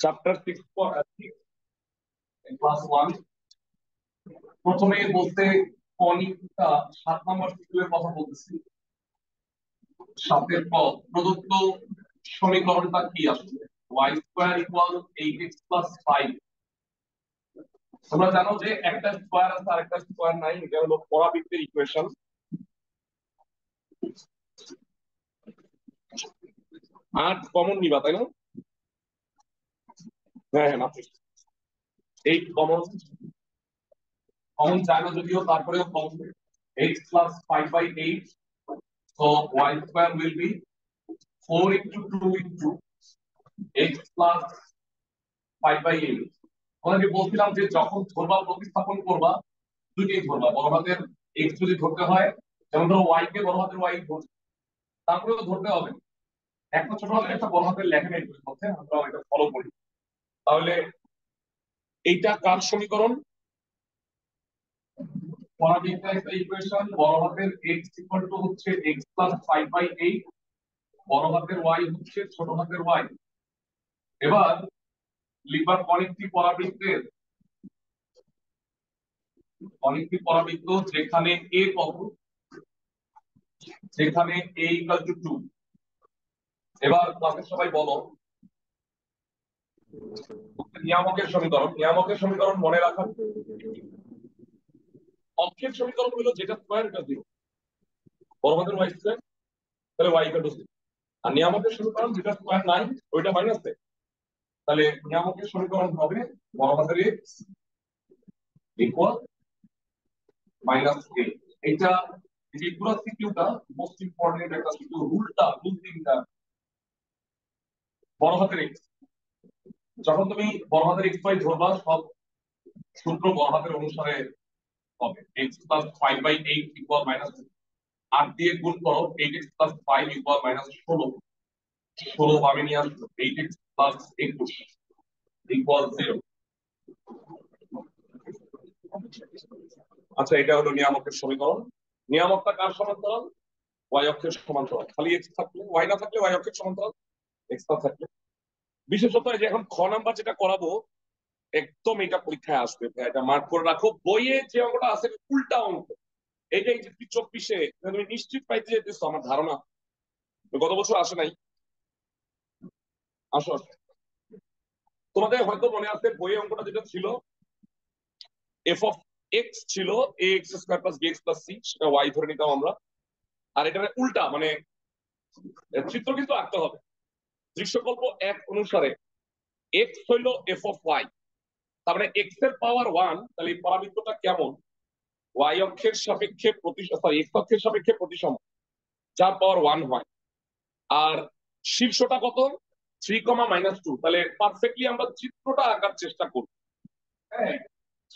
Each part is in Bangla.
Chapter 6 class 1। প্রথমে বলতে কনিকটা 7 নম্বর সিকিউর কথা বলতেছি। 7-এর ক প্রদত্ত সমীকরণটা কি আসলে y square equal 8x plus 5। তোমরা জানো যে একটা স্কয়ার আছে আর একটা স্কয়ার নাই, এটা হলো পরাবৃত্তের ইকুয়েশন। আর কমন নিবা তাই না? হ্যাঁ হ্যাঁ, মাত্র 8 কমন। কমন চায় না যদিও, তারপরেও common. x plus 5/8, so y square will be 4 into 2 into x plus 5/8। তোমাকে বলছিলাম যে যখন ধরবা প্রতিস্থাপন করবা দুইটাই ধরবা, বড় হাতের x যদি ধরতে হয়, যেমন ধরো y কে বড় হাতের y ধরছে, তারপরেও ধরতে হবে একটা ছোট হাতের একটা বড় হাতের লেখা নেই মধ্যে, আমরা এটা ফলো করি। তাহলে এইটা কার সমীকরণ? পরাবৃত্তের একটা ইকুয়েশন, বড় হাতের x ইকুয়াল টু হচ্ছে x প্লাস 5/8, বড় হাতের y হচ্ছে ছোট হাতের y। এবার লিখবার অনেকটি পরাবৃত্ত যেখানে a কত, যেখানে a ইকুয়াল টু 2। এবার ক্লাসের সবাই বলো নিয়ামকের সমীকরণ মনে রাখার। অক্ষের সমীকরণ হলো যেটা স্কয়ার এটা 0, বড় হাতের y স্কয়ার, তাহলে y ইকুয়াল টু 0। আর নিয়ামকের সমীকরণ যেটা স্কয়ার নাই ওইটা মাইনাস দেয়, তাহলে নিয়ামকের সমীকরণ হবে বড় হাতের x ইকুয়াল মাইনাস a। এটা এই পুরো সিকিউটা মোস্ট ইম্পর্টেন্ট একটা সিকিউ, রুল 3টা। বড় হাতের x, যখন তুমি বড় হাতের x y ধরবা সব সূত্র বড় হাতের অনুসারে হবে। x plus 5/8 ইকুয়াল মাইনাস 8 দিয়ে গুণ করো, 8x plus 5 ইকুয়াল মাইনাস 16। 16 ভাবে নিয়ে আসবে, 8x plus 21 ইকুয়াল 0। আচ্ছা, এটা হলো নিয়ামকের সমীকরণ। নিয়ামকটা কার সমান্তরাল? y অক্ষের সমান্তরাল। খালি x থাকলে, y না থাকলে y অক্ষের সমান্তরাল, x না থাকলে। বিশেষত এই যে এখন খ নাম্বার যেটা করাবো একদম এটা পরীক্ষায় আসবে, এটা মার্ক করে রাখো। বইয়ে যে অঙ্কটা আছে উল্টা অঙ্ক, এইটাই যে 24-এ তুমি নিশ্চিত পাইতে যেতেছো আমার ধারণা। গত বছর আসে নাই, আসো আসো। তোমাদের হয়তো মনে আছে বইয়ে অঙ্কটা যেটা ছিল, এফ অফ এক্স ছিল A X square plus B X plus C, সেটা ওয়াই ধরে নিতাম আমরা। আর এটা উল্টা, মানে চিত্র কিন্তু আঁকতে হবে। দৃশ্যকল্প 1 অনুসারে এক্স হইল এফ অফ ওয়াই, তার মানে এক্স এর পাওয়ার 1। তাহলে এই পরাবৃত্তটা কেমন? ওয়াই অক্ষের সাপেক্ষে এক্স অক্ষের সাপেক্ষে প্রতিসম, যার পাওয়ার 1 হয়। আর শীর্ষটা কত? 3, -2। তাহলে পারফেক্টলি আমরা চিত্রটা আঁকার চেষ্টা করব। হ্যাঁ,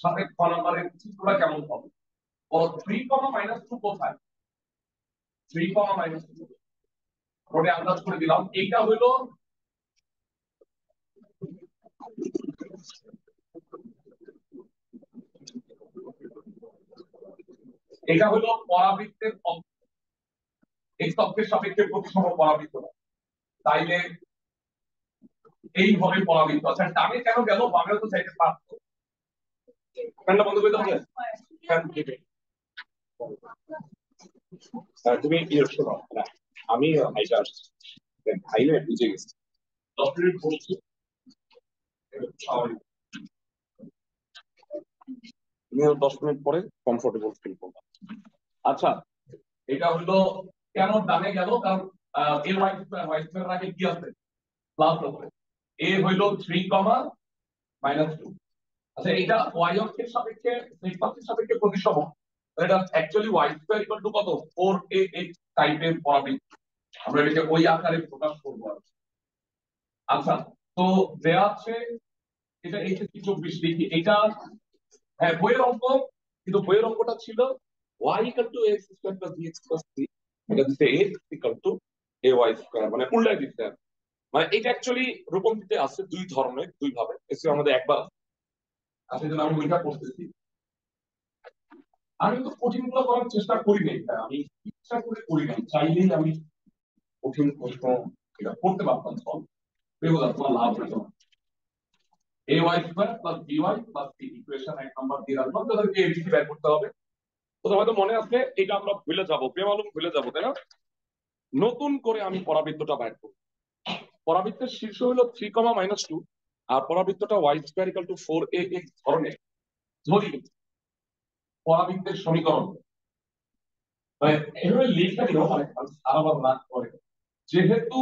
সাথে খ নাম্বারের চিত্রটা কেমন হবে? ও 3, -2 কোথায়? 3, -2 ওটা আন্দাজ করে দিলাম। এইটা হলো পরাবৃত্তের এক্স অক্ষের সাপেক্ষে প্রতিসম পরাবৃত্ত। তাইলে এইভাবে পরাবৃত্ত। আচ্ছা, ডানে কেন গেল, বামেও তো চাইতে পারতো। ফ্যানটা বন্ধ করে দাও। ফ্যান দিবে। তুমি শোনো না, আমি হাইটা আসছি, হাইলে বুঝে গেছি 10 মিনিট বসছি, স্বাভাবিক। তুমিও 10 মিনিট পরে কমফোর্টেবল ফিল করবা। আচ্ছা, এটা হলো কেন ডানে গেল, কারণ এ ওয়াই স্কয়ার আগে কি আছে? প্লাস আছে। এ হইলো 3, -2। আচ্ছা, এটা ওয়াই অক্ষের সাপেক্ষে এক্স অক্ষের সাপেক্ষে প্রতিসম। এটা actually y square equal to কত? 4ax টাইপের পরাবৃত্ত। আমরা এটাকে ওই আকারে প্রকাশ করব। আচ্ছা, তো দেয়া আছে এটা 24 লিখি এটা। হ্যাঁ, বইয়ের অঙ্ক, কিন্তু বইয়ের অঙ্কটা ছিল y equal to x square plus bx plus c, এটা দিতে x equal to ay square, মানে উল্টাই দিতে। মানে এটা অ্যাকচুয়ালি রূপম দিতে আছে দুই ধরনের, দুই ভাবে। এসে আমাদের একবার আছে, যেন আমি ওইটা করতেছি। আমি তো কঠিন গুলো করার চেষ্টা করি নাই, আমি ইচ্ছা করে করি নাই। চাইলেই আমি কঠিন প্রশ্ন এটা করতে পারতাম, সব এগুলো তোমার লাভ হইতো না। A Y square plus B Y plus C equation 1 number দিয়ে রাখলাম, তাদেরকে এবিসি বের করতে হবে। তো হয়তো মনে আছে এটা আমরা ভুলে যাবো, বেমালুম ভুলে যাবো, তাই না? নতুন করে আমি পরাবৃত্তটা বের করব। পরাবৃত্তের শীর্ষ হলো 3, -2 আর পরাবৃত্তটা Y square equal to 4ax ধরনের ধরি পরাবৃত্তের সমীকরণ। মানে এভাবে লিখে দিও, মানে আবার রাগ করে, যেহেতু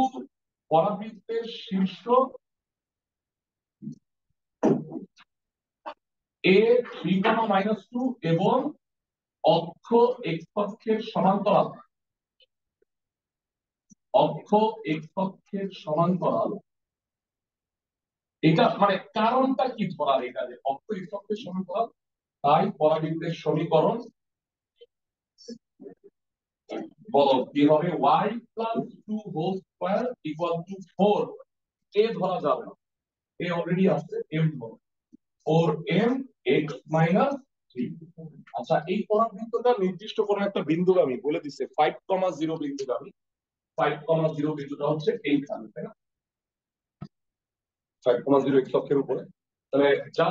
পরাবৃত্তের শীর্ষ এ 3, -2 এবং অক্ষ এক্স অক্ষের সমান্তরাল, অক্ষ এক্স অক্ষের সমান্তরাল, এটা মানে কারণটা কি ধরার, এটা যে অক্ষ এক্স অক্ষের সমান্তরাল, তাই পরাবৃত্তের সমীকরণ বলো কি হবে, y plus 2 whole square equal to 4। এ ধরা যাবে না, এ অলরেডি আছে, এম ধরো, 4m x মাইনাস 3। আচ্ছা, এই পরাবৃত্তটা নির্দিষ্ট কোনো একটা বিন্দুগামী বলে দিচ্ছে, 5,0 বিন্দুগামী। 5,0 বিন্দুটা হচ্ছে এইখানে, তাই না? 5,0 এক্স অক্ষের উপরে। তাহলে যা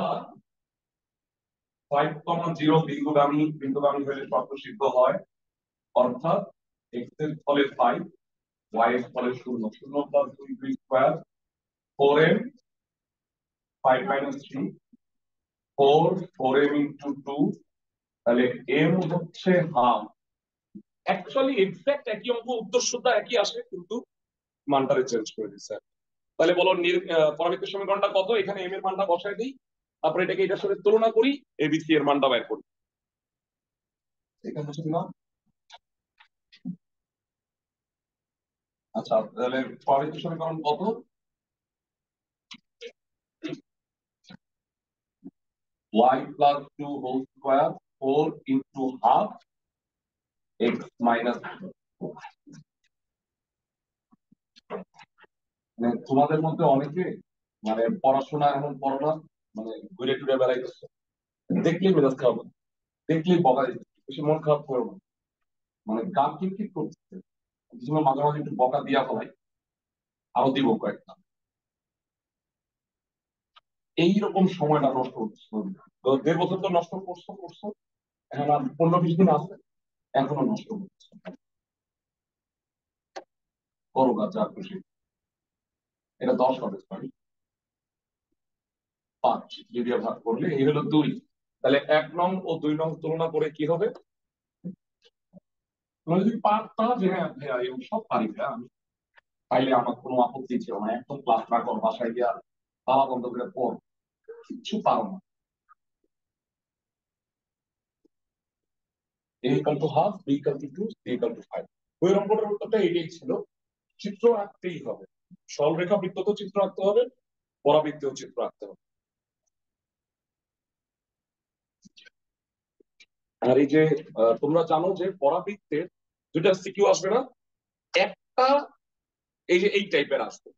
5,0 বিন্দুগামী হলে শর্ত সিদ্ধ হয়, অর্থাৎ এক্স এর ফলে 5, y এর ফলে 0, 0 plus 2 square 4m 5 minus 3 4, 4m into 2, তাহলে m হচ্ছে হাফ। অ্যাকচুয়ালি এক্সাক্ট একই অঙ্ক, উত্তর সুদ্ধা একই আসে, কিন্তু মানটারে চেঞ্জ করে দিচ্ছে। তাহলে বলো পরাবৃত্তের সমীকরণটা কত, এখানে m এর মানটা বসাই দিই, তারপরে এটাকে এটার সাথে তুলনা করি, এবিসি এর মানটা বের করি। এখানে হচ্ছে না। আচ্ছা, তাহলে পরাবৃত্তের সমীকরণ কত, y plus 2 whole square 4 into half x minus, মানে তোমাদের মধ্যে অনেকে মানে পড়াশোনা এমন পড়ো না, মানে ঘুরে টুরে বেড়াইতেছে, দেখলেই মেজাজ খারাপ হয়, দেখলেই বকা দিচ্ছে, বেশি মন খারাপ করো না, মানে গান ঠিক করতেছে, মাঝে মাঝে একটু বকা দিয়া ফেলাই, আরো দিব কয়েকটা। এইরকম সময়টা নষ্ট করছো, তো 1.5 বছর তো নষ্ট করছো, এখন আর 15-20 দিন আছে, এখনো নষ্ট করছো, করো কাজ যা খুশি। এটা 10 হবে, সরি 5 দিয়ে ভাগ করলে এই হলো 2। তাহলে 1 নং ও 2 নং তুলনা করে কি হবে, তুমি যদি পারতা যে হ্যাঁ ভাইয়া এই সব পারি ভাইয়া আমি, তাইলে আমার কোনো আপত্তি ছিল না, একদম ক্লাস না কর, বাসায় গিয়া তালা বন্ধ করে পড়, কিচ্ছু পারো না। a equal to half, b equal to 2, c equal to 5। ওই অঙ্কটার উত্তরটা এটাই ছিল। চিত্র আঁকতেই হবে, সরলরেখা বৃত্ত চিত্র আঁকতে হবে, পরাবৃত্তেও চিত্র আঁকতে হবে। আর এই যে তোমরা জানো যে পরাবৃত্তের দুইটা সিকিউ আসবে না, একটা এই যে এই টাইপের আসবে,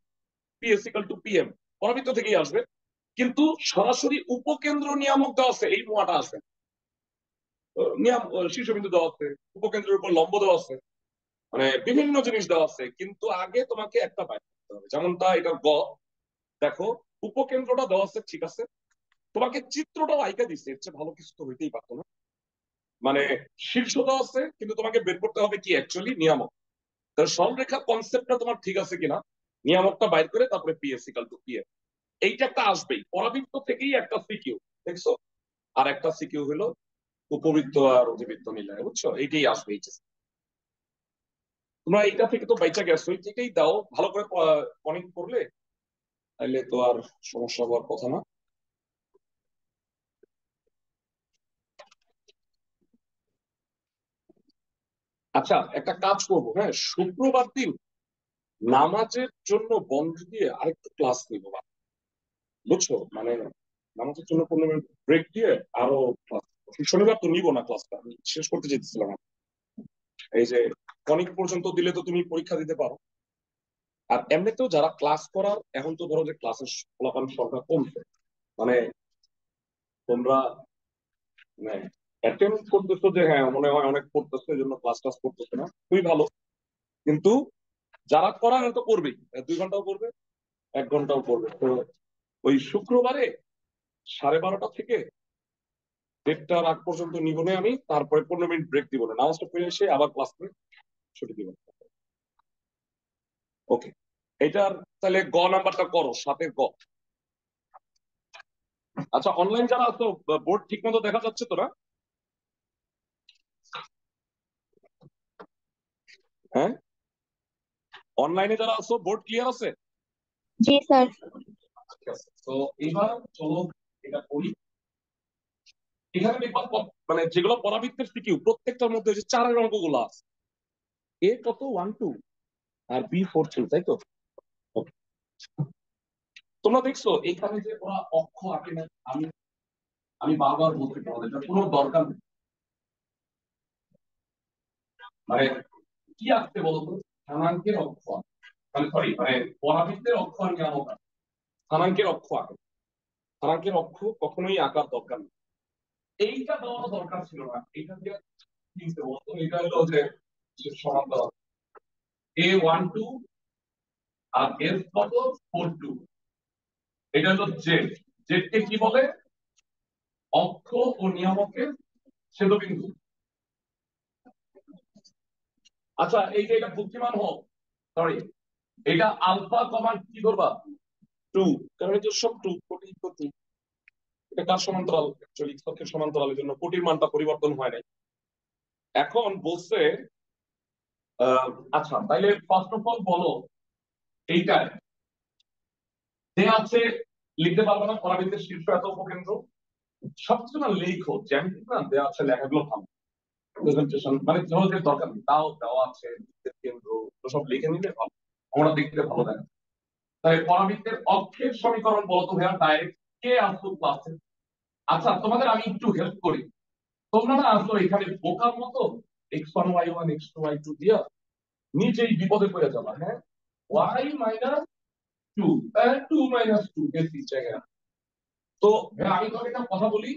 পিএস ইকুয়াল টু পিএম, পরাবৃত্ত থেকেই আসবে, কিন্তু সরাসরি উপকেন্দ্র নিয়ামক দেওয়া আছে, এই নোয়াটা আসবে। নিয়াম শীর্ষবিন্দু দেওয়া আছে, উপকেন্দ্রের উপর লম্ব দেওয়া আছে, মানে বিভিন্ন জিনিস দেওয়া আছে, কিন্তু আগে তোমাকে একটা বাইর করতে হবে। যেমনটা এটা গ, দেখো উপকেন্দ্রটা দেওয়া আছে, ঠিক আছে, তোমাকে চিত্রটাও আইকা দিচ্ছে, এর চেয়ে ভালো কিছু তো হইতেই পারতো না। মানে শীর্ষ দেওয়া আছে, কিন্তু তোমাকে বের করতে হবে কি অ্যাকচুয়ালি নিয়ামক। তাহলে সরলরেখা কনসেপ্টটা তোমার ঠিক আছে কিনা, নিয়ামকটা বাইর করে তারপরে পিএস ইকুয়াল টু পিএম, এইটা একটা আসবেই। পরাবৃত্ত থেকেই একটা সিকিউ দেখছো, আর একটা সিকিউ হলো উপবৃত্ত আর অধিবৃত্ত মিলায়, বুঝছো, এইটাই আসবে এইচএস। তোমরা এইটা থেকে তো বাইচা গেছো, এইটাই দাও ভালো করে কনেক্ট করলে, তাইলে তো আর সমস্যা হওয়ার কথা না। আচ্ছা, একটা কাজ করবো, হ্যাঁ, শুক্রবার দিন নামাজের জন্য বন্ধ দিয়ে আরেকটু ক্লাস নিবো, বুঝছো, মানে নামাজের জন্য 15 মিনিট ব্রেক দিয়ে আরো ক্লাস। শনিবার তো নিবো না ক্লাসটা, আমি শেষ করতে যেতেছিলাম। এই যে কনিক পর্যন্ত দিলে তো তুমি পরীক্ষা দিতে পারো। আর এমনিতেও যারা ক্লাস করার, এখন তো ধরো যে ক্লাসের ফলাফল সংখ্যা কমছে, মানে তোমরা মানে অ্যাটেন্ড করতেছো যে হ্যাঁ মনে হয় অনেক পড়তেছে, এই জন্য ক্লাস টাস করতেছে না, খুবই ভালো। কিন্তু যারা করার তো করবেই, 2 ঘন্টাও করবে, 1 ঘন্টাও করবে। তো ওই শুক্রবারে 12:30 থেকে 1:30টার আগ পর্যন্ত নিব না আমি, তারপরে 15 মিনিট ব্রেক দিব না, নামাজটা পড়ে এসে আবার ক্লাস করে ছুটি দিব। ওকে, এটার তাহলে গ নাম্বারটা করো, 7-এর গ। আচ্ছা, অনলাইন যারা আছো বোর্ড ঠিক মতো দেখা যাচ্ছে তো না? হ্যাঁ, অনলাইনে যারা আছো বোর্ড ক্লিয়ার আছে? জি স্যার। ঠিক আছে, তো এবার চলো এটা করি। এখানে দেখবা মানে যেগুলো পরাবৃত্তের সিকিউ, প্রত্যেকটার মধ্যে যে 4-এর অঙ্কগুলো আছে, এ কত 1 2 আর বি 4 3, তাই তো? Okay. তোমরা দেখছো এখানে যে ওরা অক্ষ আঁকে না, আমি আমি বারবার বলতে তোমাদের এটা কোনো দরকার নেই। মানে কি আঁকতে বলতো? স্থানাঙ্কের অক্ষ মানে সরি, মানে পরাবৃত্তের অক্ষ আর নিয়ামক আঁকে। স্থানাঙ্কের অক্ষ আঁকে, স্থানাঙ্কের অক্ষ কখনোই আঁকার দরকার নেই। এইটা দেওয়ার দরকার ছিল না, এটা দিয়ে কি হতে বলতো? এটা হলো যে সমান্তরাল A12 আর এস কত 4 2, এটা হলো জেড। জেড কে কি বলে? অক্ষ ও নিয়ামকের ছেদবিন্দু। আচ্ছা, এই যে এটা বুদ্ধিমান হোক, সরি, এটা আলফা কমা কি ধরবা 2, কারণ এটা সব 2 কোটি কোটি। এটা কার সমান্তরাল? অ্যাকচুয়ালি অক্ষের সমান্তরাল, এর জন্য কোটির মানটা পরিবর্তন হয় নাই। এখন বলছে আচ্ছা তাইলে ফার্স্ট অফ অল বলো এইটা দেয়া আছে, লিখতে পারবো না পরাবৃত্তের শীর্ষ এত উপকেন্দ্র, সবকিছু না লেখো, জ্যামিতি না দেওয়া আছে, লেখাগুলো ভালো, প্রেজেন্টেশন মানে সহজের দরকার নেই, তাও দেওয়া আছে কেন্দ্র, তো সব লিখে নিলে ভালো, আমরা দেখতে ভালো লাগে। তাহলে পরাবৃত্তের অক্ষের সমীকরণ বলতো ভাইয়া ডাইরেক্ট, কে আসতো ক্লাসে? আচ্ছা তোমাদের আমি একটু হেল্প করি, তোমরা না আসলো এখানে বোকার মতো x1 y1 x2 y2 দিয়া নিজেই বিপদে পড়ে যাবা। হ্যাঁ, y মাইনাস 2, 2 মাইনাস 2 বেশি জায়গা। তো ভাইয়া আমি তোমাকে একটা কথা বলি,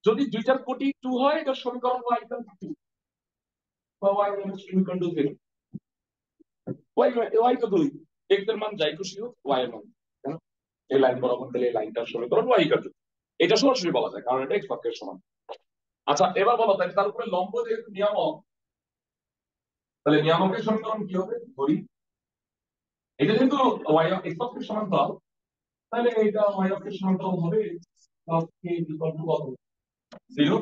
যদি দুইটার কোটি 2 হয় এটার সমীকরণ y ইকুয়াল টু 2 বা y minus 2 equal to 0। y তো 2, x এর মান যাই খুশি হোক y এর মান, কেন? এই লাইন বরাবর তাহলে এই লাইনটার সমীকরণ y ইকুয়াল টু, এটা সরাসরি বলা যায় কারণ এটা x অক্ষের সমান। আচ্ছা এবার বলো তাহলে তার উপরে লম্ব যেহেতু নিয়ামক, তাহলে নিয়ামকের সমীকরণ কি হবে? ধরি এটা যেহেতু y x অক্ষের সমান্তরাল, তাহলে এটা y অক্ষের সমান্তরাল হবে প্লাস k ইকুয়াল টু কত? 0।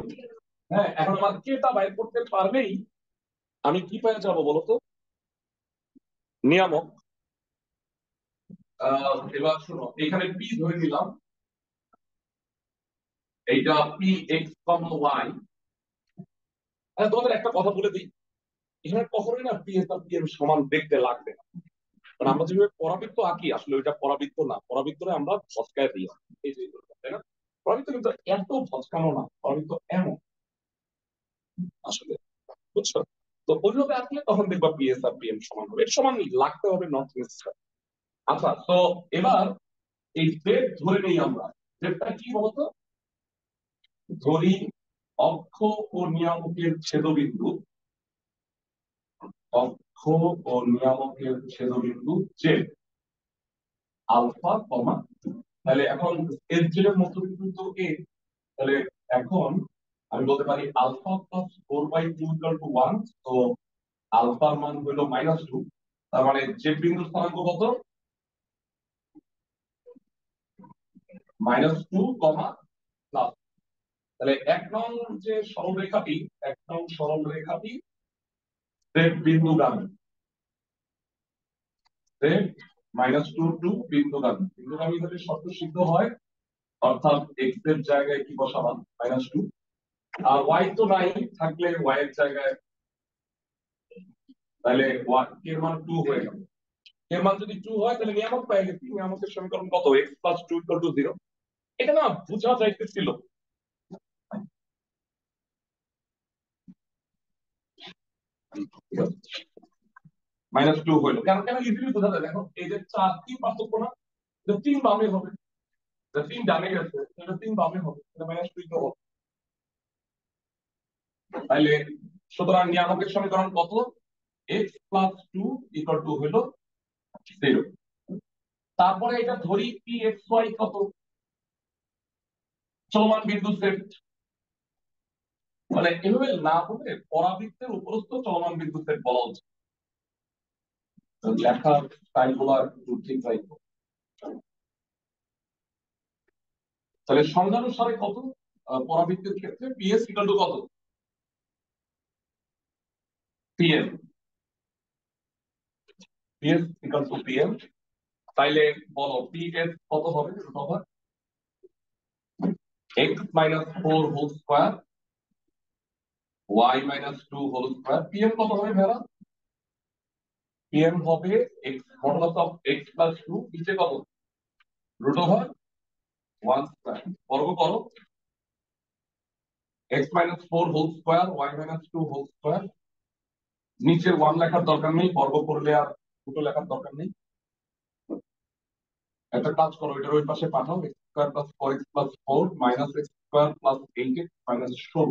হ্যাঁ, এখন আমার কেটা বাইর করতে পারলেই আমি কি পেয়ে যাবো বলো তো? নিয়ামক। এবার শোনো, এখানে p ধরে নিলাম, এইটা পি এক্স কম ওয়াই। তোমাদের একটা কথা বলে দিই, এখানে কখনোই না পি এস আর পি এর সমান দেখতে লাগবে না, কারণ আমরা যেভাবে পরাবৃত্ত আঁকি আসলে ওইটা পরাবৃত্ত না, পরাবৃত্তরে আমরা ভস্কায় দিই, এই যে তাই না? পরাবৃত্ত কিন্তু এত ভস্কানো না, পরাবৃত্ত এমন আসলে, বুঝছো? তো ওইভাবে আসলে তখন দেখবা পি এস আর পি এম সমান হবে, এর সমান লাগতে হবে নট নেসেসারি। আচ্ছা, তো এবার এই জেড ধরে নেই আমরা, জেডটা কি বলতো? ধরি অক্ষ ও নিয়ামকের ছেদবিন্দু, অক্ষ ও নিয়ামকের ছেদবিন্দু জেড আলফা কমা, তাহলে এখন এর জেড এর মধ্যবিন্দু তো এ, তাহলে এখন আমি বলতে পারি আলফা প্লাস 4/2 ইকুয়াল টু 1। তো আলফার মান হলো -2, তার মানে জেড বিন্দুর স্থানাঙ্ক কত? -2 কমা প্লাস। তাহলে এক নং যে সরলরেখাটি, এক নং সরলরেখাটি জেড বিন্দুগামী, জেড -2 টু বিন্দুগামী, বিন্দুগামী হলে শর্ত সিদ্ধ হয়, অর্থাৎ এক্স এর জায়গায় কি বসালাম? -2, আর ওয়াই তো নাই, থাকলে ওয়াই এর জায়গায়, তাহলে এর মান 2 হয়ে গেল। এর মান যদি 2 হয় তাহলে নিয়ামক পেয়ে গেছি, নিয়ামকের সমীকরণ কত? x + 2 = 0। এটা না বোঝা যাইতেছিল, -2 হইলো কেন? কেন ইজিলি বোঝা যায়, দেখো এই যে 4 3 পার্থক্য না, এটা 3 বামে হবে, এটা 3 ডানে গেছে, এটা 3 বামে হবে, এটা -2 তো হবে। তাহলে সুতরাং নিয়ামকের সমীকরণ কত? x + 2 = হলো 0। তারপরে এটা ধরি p x y কত? চলমান বিন্দু সেট, মানে এভাবে না বলে পরাবৃত্তের উপরস্থ চলমান বিন্দু সেট বলা উচিত। লেখার স্টাইল গুলো একটু ঠিক রাখবো। তাহলে সংখ্যানুসারে কত পরাবৃত্তের ক্ষেত্রে পিএস ইকুয়াল টু কত? PM, PS equal to PM. তাইলে বলো পিএস কত হবে? Root over x minus 4 whole square y minus 2 whole square. PM কত হবে ভেড়া? পিএম হবে x modulus of x plus 2 নিচে কত? Root over 1 square. বর্গ করো x minus 4 whole square y minus 2 whole square. নিচে 1 লেখার দরকার নেই, বর্গ করলে আর দুটো লেখার দরকার নেই। একটা কাজ করো, এটার ওই পাশে পাঠাও, X square plus 4x plus 4 minus X square plus 8x minus 16।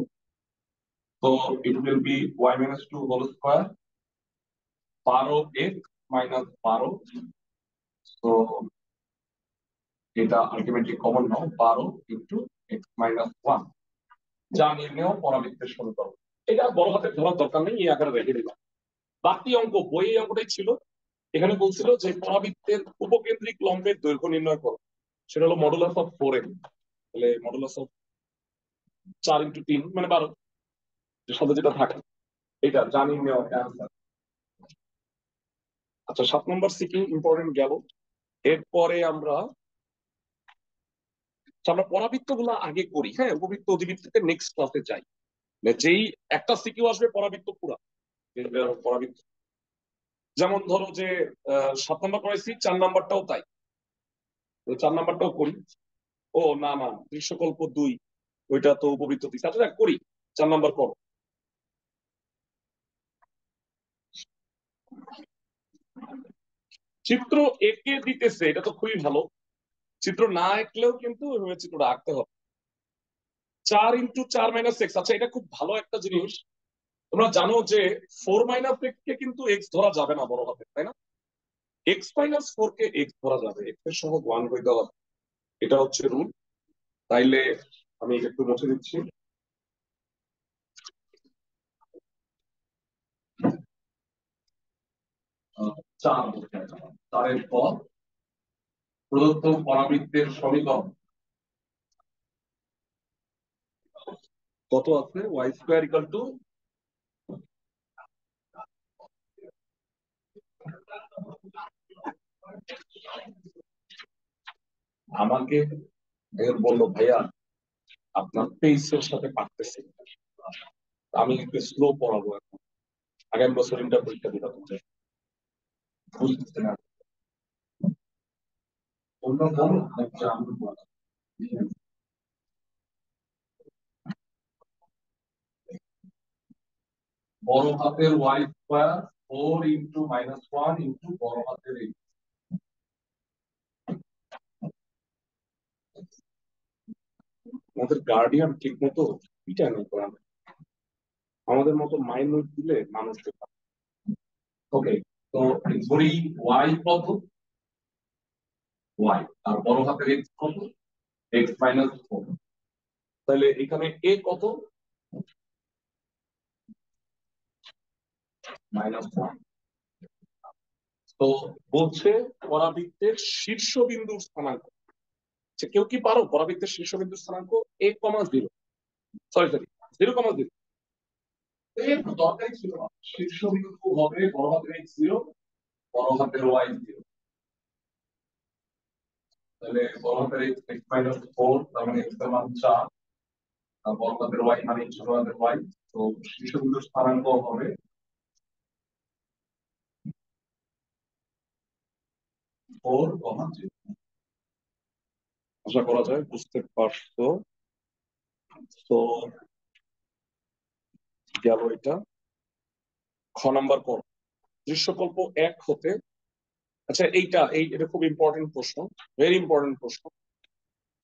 তো it will be y minus 2 whole square 12x minus 12। তো এটা আলটিমেটলি কমন নাও 12 ইনটু x minus 1, যা নির্ণেয় পরাবৃত্তের সমীকরণ। এটা বড় হাতে ধরার দরকার নেই, এই আকারে রেখে দিলাম। বাকি অঙ্ক বইয়ে অঙ্কটাই ছিল। এখানে বলছিল যে পরাবৃত্তের উপকেন্দ্রিক লম্বের দৈর্ঘ্য নির্ণয় করো, সেটা হলো মডুলাস অফ 4m। তাহলে মডুলাস অফ 4 ইনটু 3 মানে 12, যে সাথে যেটা থাকে এটা যা নির্ণেয় অ্যান্সার। আচ্ছা 7 নম্বর সিকিং ইম্পর্টেন্ট গেল। এরপরে আমরা পরাবৃত্ত গুলা আগে করি, হ্যাঁ, উপবৃত্ত অধিবৃত্ততে নেক্সট ক্লাসে যাই। যেই একটা সিকিউ আসবে পরাবৃত্ত পুরা পরাবৃত্ত, যেমন ধরো যে 7 নম্বর করাইছি, 4 নাম্বারটাও তাই, 4 নাম্বারটাও করি। ও না না, দৃশ্যকল্প 2 ওইটা তো উপবৃত্ত দিচ্ছে। আচ্ছা করি, 4 নাম্বার করো। চিত্র এঁকে দিতেছে, এটা তো খুবই ভালো। চিত্র না আঁকলেও কিন্তু ওইভাবে চিত্রটা আঁকতে হবে। 4 ইন্টু 4 মাইনাস এক্স। আচ্ছা এটা খুব ভালো একটা জিনিস, তোমরা জানো যে 4 মাইনাস এক্স কে কিন্তু এক্স ধরা যাবে না বড় হাতে, তাই না? এক্স মাইনাস 4 কে এক্স ধরা যাবে, এক্স এর সহ 1 হইতে হবে, এটা হচ্ছে রুল। তাইলে আমি একটু মুছে দিচ্ছি। চার, চারের পর প্রদত্ত পরাবৃত্তের সমীকরণ কত আছে? ওয়াই স্কোয়ার ইকাল টু আমাকে বললো ভাইয়া আপনার পেসের সাথে পারতেছি, আমি একটু স্লো পড়াবো এখন, আগামী বছর ইন্টার পরীক্ষা দিতে হবে, বুঝতেছি না অন্য কোন বড় হাতের y square 4 into minus 1 into বড় হাতের এক্স। আমাদের গার্ডিয়ান ঠিক মতো পিটা নেই করানো, আমাদের মতো মাইন্ড দিলে মানুষ। ওকে, তো ধরি ওয়াই কত? ওয়াই আর বড় হাতের এক্স কত? X minus 4। তাহলে এখানে এ কত? মাইনাস 1। তো বলছে পরাবৃত্তের শীর্ষবিন্দুর স্থানাঙ্ক। কেউ কি পারো পরাবৃত্তের শীর্ষবিন্দুর স্থানাঙ্ক? এ কমা 0, সরি সরি 0,0। দরকারই ছিল না, শীর্ষবিন্দু হবে বড় হাতের এক্স 0, বড় হাতের ওয়াই 0। তাহলে বড় হাতের এক্স এক্স মাইনাস 4, তার মানে এক্স এর মান 4, আর বড় হাতের ওয়াই মানে ছোট হাতের ওয়াই। তো শীর্ষবিন্দুর স্থানাঙ্ক হবে 4,0। আশা করা যায় বুঝতে পারছো। তো গেল এটা। খ নাম্বার কর, দৃশ্যকল্প 1 হতে। আচ্ছা এটা খুব ইম্পর্টেন্ট প্রশ্ন, ভেরি ইম্পর্টেন্ট প্রশ্ন,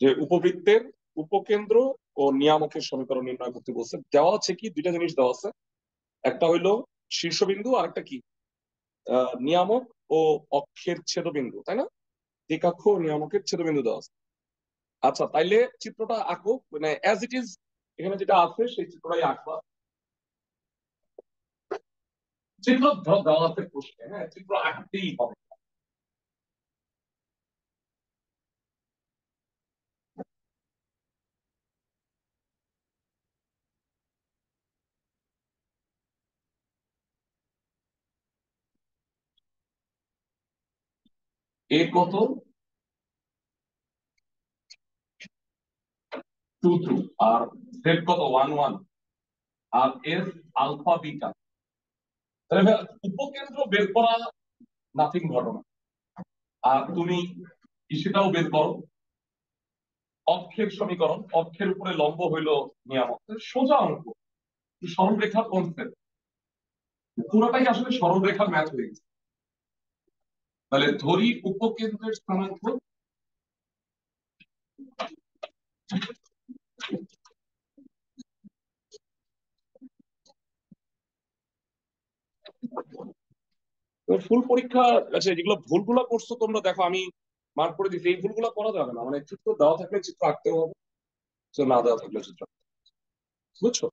যে উপবৃত্তের উপকেন্দ্র ও নিয়ামকের সমীকরণ নির্ণয় করতে বলছে। দেওয়া আছে কি, দুইটা জিনিস দেওয়া আছে, একটা হইলো শীর্ষবিন্দু আর একটা কি নিয়ামক ও অক্ষের ছেদবিন্দু, তাই না? একাক্ষ নিয়ামকের ছেদবিন্দু দেওয়া আছে। আচ্ছা, তাইলে চিত্রটা আঁকো, মানে অ্যাজ ইট ইজ, এখানে যেটা আছে সেই চিত্রটাই আঁকবা। চিত্র ধর দেওয়া আছে প্রশ্নে, হ্যাঁ, চিত্র আঁকতেই হবে। এ কত? 2 2। আর জেড কত? 1 1। আর এস আলফা বিটা। তাহলে উপকেন্দ্র বের করা নাথিং ঘটনা। আর তুমি সেটাও বের করো, অক্ষের সমীকরণ, অক্ষের উপরে লম্ব হইল নিয়ামক, সোজা অঙ্ক, সরলরেখার কনসেপ্ট, পুরোটাই আসলে সরলরেখার ম্যাথ হয়ে গেছে। তাহলে ধরি উপকেন্দ্রের স্থানাঙ্ক, ফুল পরীক্ষা। আচ্ছা, যেগুলো ভুলগুলো করছো তোমরা দেখো, আমি মার্ক করে দিচ্ছি, এই ভুলগুলো করা যাবে না, মানে চিত্র দেওয়া থাকলে চিত্র আঁকতে হবে, তো না দেওয়া থাকলে চিত্র বুঝছো।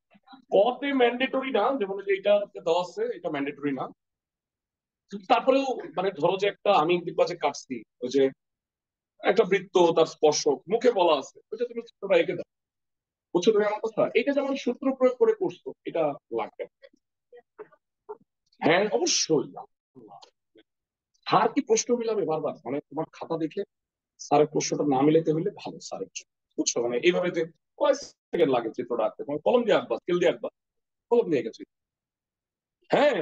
কতে ম্যান্ডেটরি না, যেমন যে এটা দেওয়া আছে এটা ম্যান্ডেটরি না, তারপরেও মানে ধরো যে একটা আমি দেখবা যে কাটছি, ওই যে একটা বৃত্ত তার স্পর্শক মুখে বলা আছে, ওইটা তুমি চিত্রটা এঁকে দাও, বুঝছো তুমি আমার কথা। এটা যেমন সূত্র প্রয়োগ করে করছো, এটা লাগবে। হ্যাঁ অবশ্যই। স্যার কি প্রশ্ন মিলাবে বারবার, মানে তোমার খাতা দেখে স্যারের প্রশ্নটা না মিলাতে হলে ভালো স্যারের জন্য, বুঝছো, মানে এইভাবে যে কয় সেকেন্ড লাগে চিত্রটা আঁকতে, তোমার কলম দিয়ে আঁকবা, স্কেল দিয়ে আঁকবা, কলম দিয়ে গেছে। হ্যাঁ,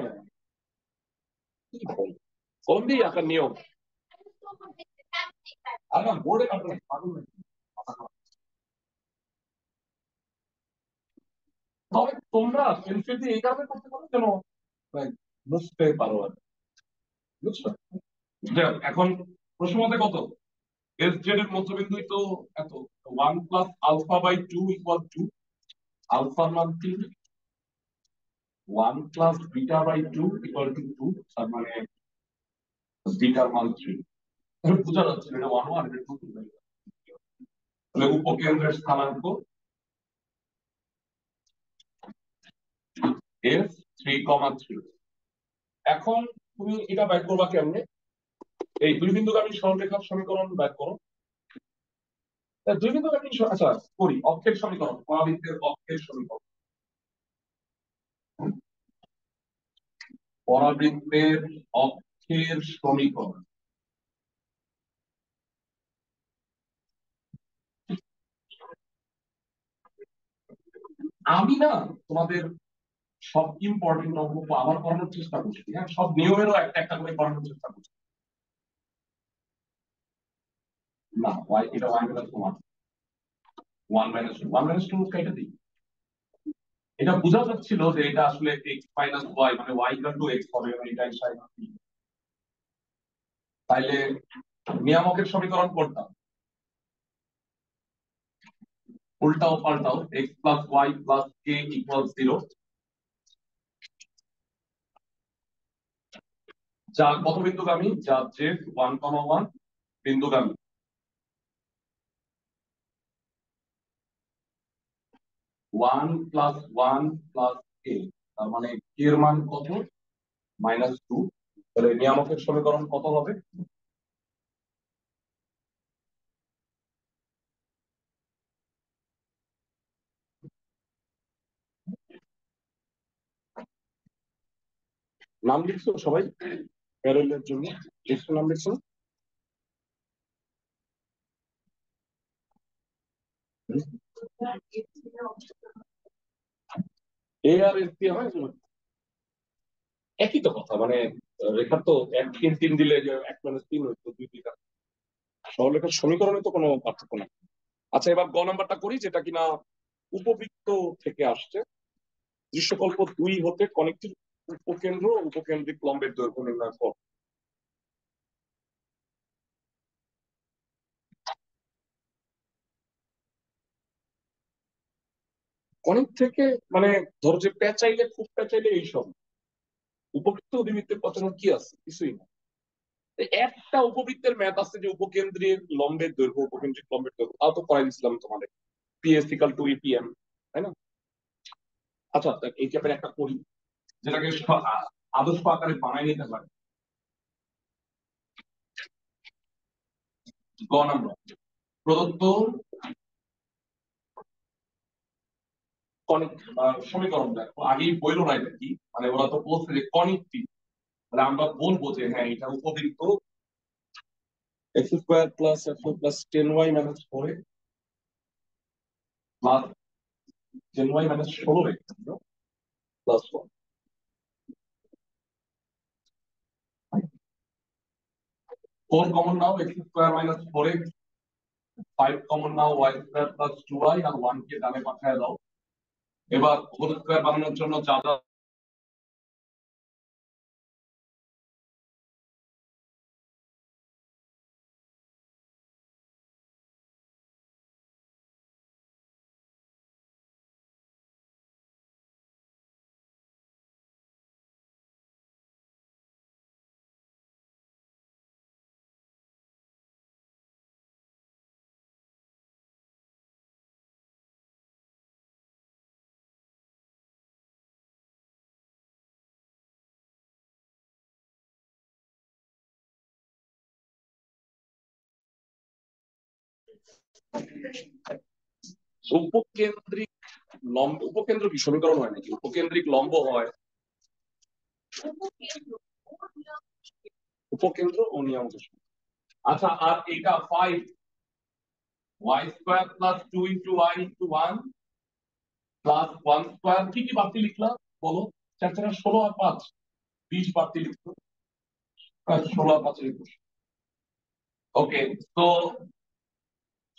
কি বল, কলম দিয়ে আঁকার নিয়ম। আর না বোর্ডে কাটবে না, পাগল নাকি? তবে তোমরা পেন্সিল দিয়ে এই কারণে করতে পারো যেন like, বুঝতে পারো আর কি, বুঝছো। যাক, এখন প্রশ্ন মতে কত, এস জেড এর মধ্যবিন্দুই তো এত, 1 + α/2 = 2, আলফার মান 3, 1 + β/2 = 2, তার মানে বিটার মান 3। বোঝা যাচ্ছে এটা 1 1, এটা 2 2। তাহলে উপকেন্দ্রের স্থানাঙ্ক এস 3,3। এখন তুমি এটা বের করবা কেমনে, এই দুই বিন্দুগামী সরলরেখার সমীকরণ বের করো। দুই বিন্দুগামী আচ্ছা করি, অক্ষের সমীকরণ, পরাবৃত্তের অক্ষের সমীকরণ, পরাবৃত্তের অক্ষের সমীকরণ। আমি না তোমাদের সব ইম্পর্টেন্ট অঙ্ক আবার করানোর চেষ্টা করছি, হ্যাঁ, সব নিয়মেরও একটা একটা করে করানোর চেষ্টা করছি। না ওয়াই, এটা ওয়াই মাইনাস ওয়ান, 1 - 2, 1 - 2 কেটে দিই। এটা বোঝা যাচ্ছিল যে এটা আসলে এক্স মাইনাস ওয়াই, মানে ওয়াই ইকুয়াল টু এক্স হবে, মানে এটা সাইন। তাইলে নিয়ামকের সমীকরণ করতাম, উল্টাও পাল্টাও, x plus Y plus K equal 0, যা কত বিন্দুগামী, যা জেড 1,1 বিন্দুগামী। 1 + 1 + তার মানে কে এর মান কত, -2। তাহলে নিয়ামকের সমীকরণ কত হবে, নাম লিখছো সবাই প্যারালেলের জন্য, লিখছো নাম লিখছো। এ আর এস দিয়ে হয়, একই তো কথা, মানে রেখার তো 1 3 3 দিলে যে 1 - 3 হইতো 2 2 সরলরেখার সমীকরণে তো কোনো পার্থক্য নাই। আচ্ছা, এবার গ নাম্বারটা করি, যেটা কিনা উপবৃত্ত থেকে আসছে। দৃশ্যকল্প 2 হতে কনেক্টিভ উপকেন্দ্র ও উপকেন্দ্রিক লম্বের দৈর্ঘ্য নির্ণয় কর। কনিক থেকে মানে ধরো যে পেঁচাইলে, খুব পেঁচাইলে এইসব, উপবৃত্ত অধিবৃত্তের পচানোর কি আছে, কিছুই না। একটা উপবৃত্তের ম্যাথ আছে যে উপকেন্দ্রের লম্বের দৈর্ঘ্য, উপকেন্দ্রিক লম্বের দৈর্ঘ্য, তাও তো করাই দিছিলাম তোমাদের, পিএস ইকাল টু ইপিএম, তাই না? আচ্ছা, এই টাইপের একটা করি যেটাকে আদর্শ আকারে বানাই নিতে পারে। গ নাম্বার, প্রদত্ত কনিক সমীকরণ দেখো, আগেই বললো না এটা কি, মানে ওরা তো বলছে যে কনিকটি, তাহলে আমরা বলবো যে হ্যাঁ এটা উপবৃত্ত X square plus F plus 10y minus 4x plus 10y minus 16x plus 1। 4 common নাও, X square minus 4x, 5 common নাও, ওয়াই স্কোয়ার প্লাস 2y, আর 1 কে ডানে পাঠিয়ে দাও। এবার হোল স্কোয়ার বানানোর জন্য যা যা উপকেন্দ্রিক লম্ব, উপকেন্দ্র কি সমীকরণ হয় নাকি? উপকেন্দ্রিক লম্ব হয় উপকেন্দ্র ও নিয়ামক। আচ্ছা, আর এটা 5 y square plus 2 into y into 1 plus 1 square, কি কি বাড়তি লিখলাম বলো? 4 4 16 আর 5 20 বাড়তি লিখতো, 16 আর 5 21। ওকে, তো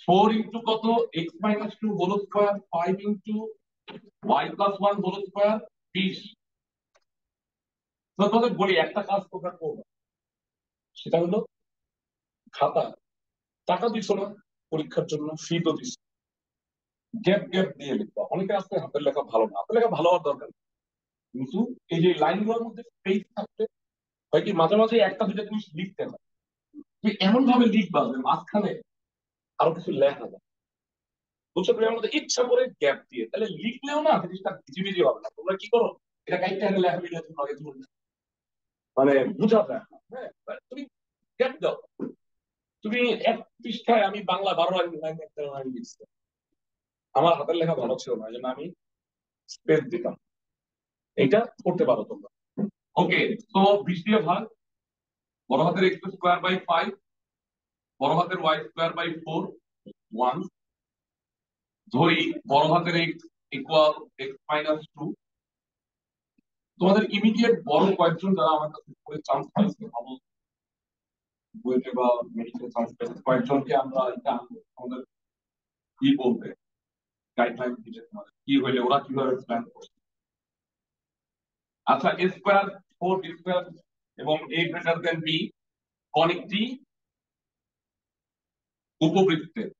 4 ইন্টু কত, x minus 2 whole square, 5 into y plus 1 whole square, 20। তো তোমাদের বলি একটা কাজ তোমরা করবে, সেটা হলো খাতা, টাকা দিছ না পরীক্ষার জন্য, ফি তো দিছ, গ্যাপ গ্যাপ দিয়ে লিখবা। অনেকে আসতে হাতের লেখা ভালো না, হাতের লেখা ভালো হওয়ার দরকার নেই। কিন্তু এই যে লাইনগুলোর মধ্যে স্পেস থাকতে হয়, কি মাঝে মাঝে একটা দুটা জিনিস লিখতে হয়, তুমি এমন ভাবে লিখবা যে মাঝখানে আরো কিছু লেখা যায়, বুঝছো? তুমি আমাদের ইচ্ছা করে গ্যাপ দিয়ে তাহলে লিখলেও না জিনিসটা ভিজিবিজি হবে না। তোমরা কি করো, এটা গাইডটা হলে লেখা লিখে তুমি আগে চলবে, মানে বোঝা যায় না। হ্যাঁ, তুমি গ্যাপ দাও। তুমি এক পৃষ্ঠায় আমি বাংলা 12 লাইন লাইন একটা লাইন লিখছি, আমার হাতের লেখা ভালো ছিল না, এই জন্য আমি স্পেস দিতাম। এটা করতে পারো তোমরা। ওকে, তো 20 দিয়ে ভাগ, বড় হাতের এক্স স্কোয়ার বাই 5, বড় হাতের ওয়াই স্কোয়ার বাই 4, 1। ধরি বড় হাতের এক্স ইকুয়াল এক্স মাইনাস 2। তোমাদের ইমিডিয়েট বড় কয়েকজন যারা আমার কাছে চান্স পাইছে ভালো বইতে বা মেডিকেল চান্স পাইছে, কয়েকজনকে আমরা এটা আমাদের কি বলতে গাইডলাইন দিতে, তোমাদের কি হইলে ওরা কিভাবে প্ল্যান করছে। আচ্ছা, এ স্কোয়ার 4 ডি স্কোয়ার এবং এ গ্রেটার দেন বি কনিকটি উপবৃত্তের।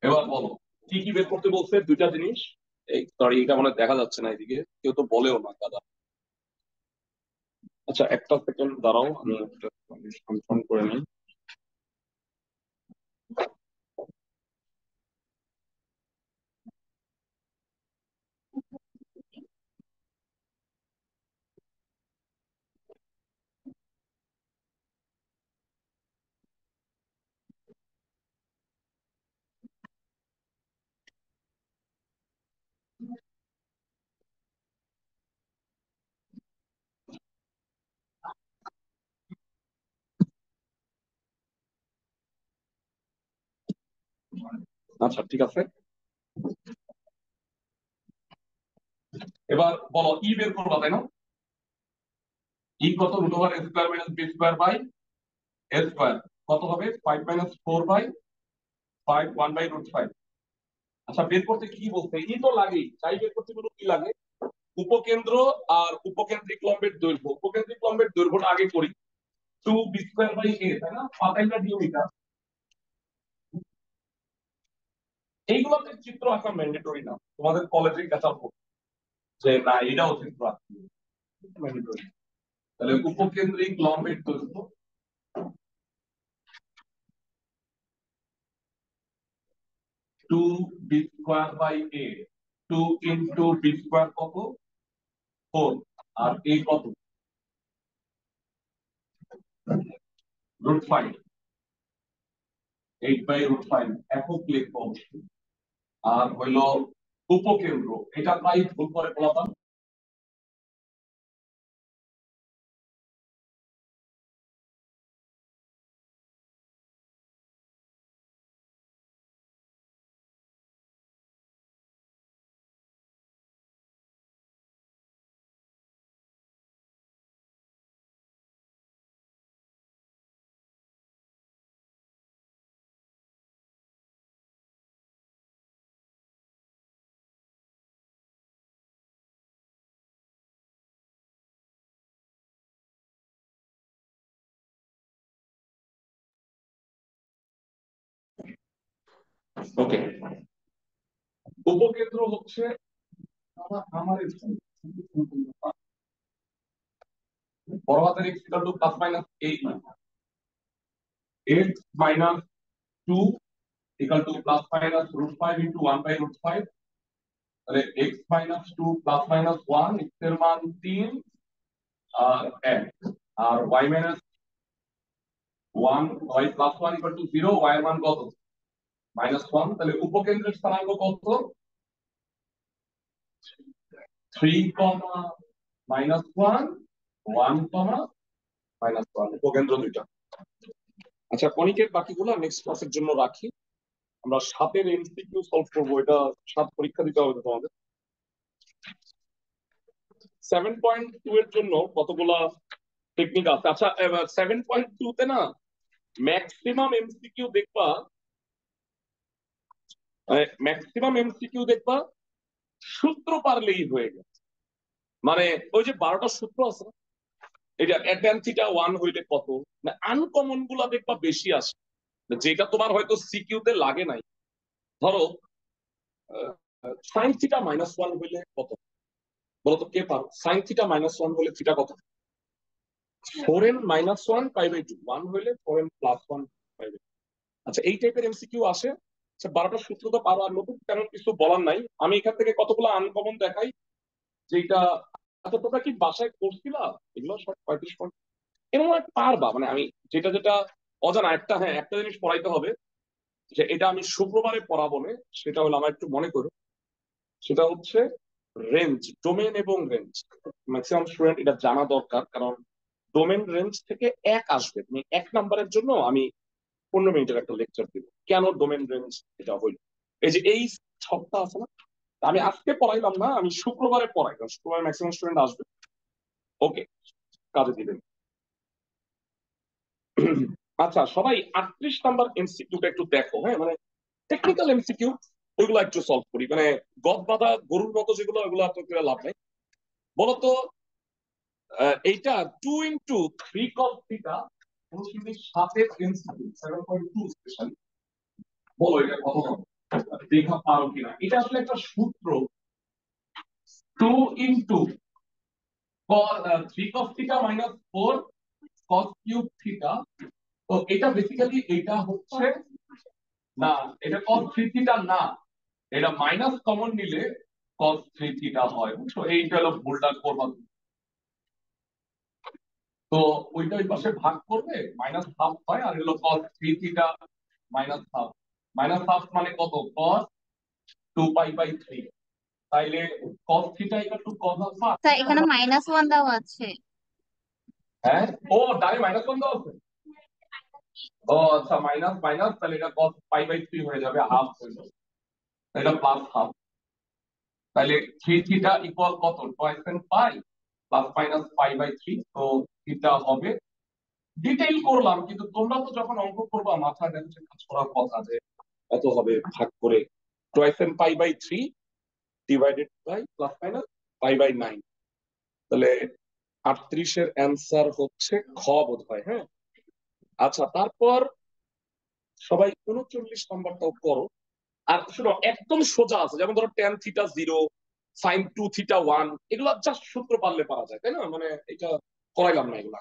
এবার বলো কি কি বের করতে বলছে? দুইটা জিনিস, এই সরি এটা মানে দেখা যাচ্ছে না এদিকে, কেউ তো বলেও না দাদা। আচ্ছা, একটা সেকেন্ড দাঁড়াও, আমি একটা কনফার্ম করে নিই। আচ্ছা ঠিক আছে, এবার বলো ই বের করবা, তাই না? ই কত, root over a square minus b square by a square, কত হবে 5 মাইনাস 4 বাই 5, 1 বাই রুট 5। আচ্ছা, বের করতে কি বলছে? ই তো লাগেই, তাই বের করতে বলো কি লাগে? উপকেন্দ্র আর উপকেন্দ্রিক লম্বের দৈর্ঘ্য। উপকেন্দ্রিক লম্বের দৈর্ঘ্যটা আগে করি, 2 বি স্কোয়ার বাই এ, তাই না? পাতাইটা দিও এটা। এইগুলোতে চিত্র আঁকা ম্যান্ডেটরি না, তোমাদের কলেজে ক্যাচাপ যে না এটাও চিত্র আঁকতে ম্যান্ডেটরি। তাহলে উপকেন্দ্রিক লম্বের দৈর্ঘ্য 2b²/a, 2 ইন্টু b² কত 4, আর a কত √5, 8/√5 একক লিখবো অবশ্যই। আর হইল উপকেন্দ্র, এটা প্রায় ভুল করে বলাতাম। ওকে, উপকেন্দ্র হচ্ছে আমার বড় হাতের x equal to plus minus 8, x minus 2 equal to plus minus √5 into 1/√5। তাহলে x minus 2 plus minus 1, x এর মান 3 আর 1, আর y minus 1, y plus 1 equal to 0, y এর মান কত -1। তাহলে উপকেন্দ্রের স্থানাঙ্ক কত 3, -1, 1, -1, উপকেন্দ্র দুইটা। আচ্ছা, কনিকের বাকিগুলো নেক্সট ক্লাসের জন্য রাখি। আমরা 7 এর এমসিকিউ সলভ করবো, এটা 7 পরীক্ষা দিতে হবে তোমাদের। 7.2 এর জন্য কতগুলা টেকনিক আছে। আচ্ছা, 7.2 তে না ম্যাক্সিমাম এমসিকিউ দেখবা সূত্র পারলেই হয়ে গেছে। মানে ওই যে 12টা সূত্র আছে না, এটা tan থিটা 1 হইলে কত, আনকমন গুলা দেখবা বেশি আসে, যেটা তোমার হয়তো সিকিউ তে লাগে নাই। ধরো sin থিটা -1 হইলে কত, বলতো কে পারো? sin থিটা -1 হলে থিটা কত? 4n - 1 π/2, 1 হইলে 4n + 1 π/2। আচ্ছা, এই টাইপের এমসিকিউ আসে। আচ্ছা, 12টা সূত্র তো পারো, আর নতুন তেমন কিছু বলার নাই। আমি এখান থেকে কতগুলো আনকমন দেখাই, যেটা আচ্ছা তোমরা কি বাসায় করছিলা এগুলো সব 35 পয়েন্ট এরকম পারবা। মানে আমি যেটা যেটা অজানা, একটা হ্যাঁ একটা জিনিস পড়াইতে হবে, যে এটা আমি শুক্রবারে পড়াবো না, সেটা হলো আমার একটু মনে করো, সেটা হচ্ছে রেঞ্জ, ডোমেন এবং রেঞ্জ। ম্যাক্সিমাম স্টুডেন্ট এটা জানা দরকার, কারণ ডোমেন রেঞ্জ থেকে 1 আসবে। তুমি 1 নাম্বারের জন্য আমি 15 মিনিটের একটা লেকচার দিব কেন ডোমেন রেঞ্জ এটা হইল। এই যে এই ছকটা আছে না, আমি আজকে পড়াইলাম না, আমি শুক্রবারে পড়াই, কারণ শুক্রবারে ম্যাক্সিমাম স্টুডেন্ট আসবে। ওকে, কাজে দিবেন। আচ্ছা, সবাই 38 নাম্বার এমসিকিউটা একটু দেখো। হ্যাঁ, মানে টেকনিক্যাল এমসিকিউ, ওইগুলো একটু সলভ করি। মানে গদ বাঁধা গরুর মতো যেগুলো, ওইগুলো তো লাভ নাই। বলতো এইটা 2 ইন্টু 3 cos থিটা 7-এর এমসিকিউ 7.2 স্পেশাল। বলো এটা কত হবে, দেখা পারো কিনা। এটা আসলে একটা সূত্র, 2 into 3 cos theta -4 cos cube theta. তো এটা বেসিক্যালি এটা হচ্ছে না, এটা cos 3 থিটা না, এটা মাইনাস কমন নিলে cos 3 থিটা হয়, বুঝছো? এইটা হলো ভুলটা করবা। তো ওইটা ওই পাশে ভাগ করবে, -1/2 হয়, আর হলো cos 3 থিটা -1/2। -1/2 মানে কত, cos 2π/3। তাইলে cos theta cos alpha. Sir এখানে -1 দেওয়া আছে। হ্যাঁ, ও ডাইরেক্ট -1 দেওয়া আছে। ও আচ্ছা, মাইনাস মাইনাস, তাহলে এটা cos π/3 হয়ে যাবে, হাফ হয়ে যাবে, এটা +1/2। তাহলে 3 থিটা ইকুয়াল কত, টয়েস পাই +-π/3। তো থিটা হবে, ডিটেইল করলাম, কিন্তু তোমরা তো যখন অঙ্ক করবা মাথায় রেখে কাজ করার কথা, যে কত হবে ভাগ করে টয়েস π/3 ডিভাইডেড বাই +-π/9। তাহলে 38 এর অ্যান্সার হচ্ছে খ বোধ হয়। হ্যাঁ, আচ্ছা, তারপর সবাই 39 নাম্বারটাও করো। আর শুনো, একদম সোজা আছে, যেমন ধরো tan থিটা 0, sin 2 থিটা 1, এগুলো জাস্ট সূত্র পারলে পারা যায়, তাই না? মানে এটা করাইলাম না এগুলা,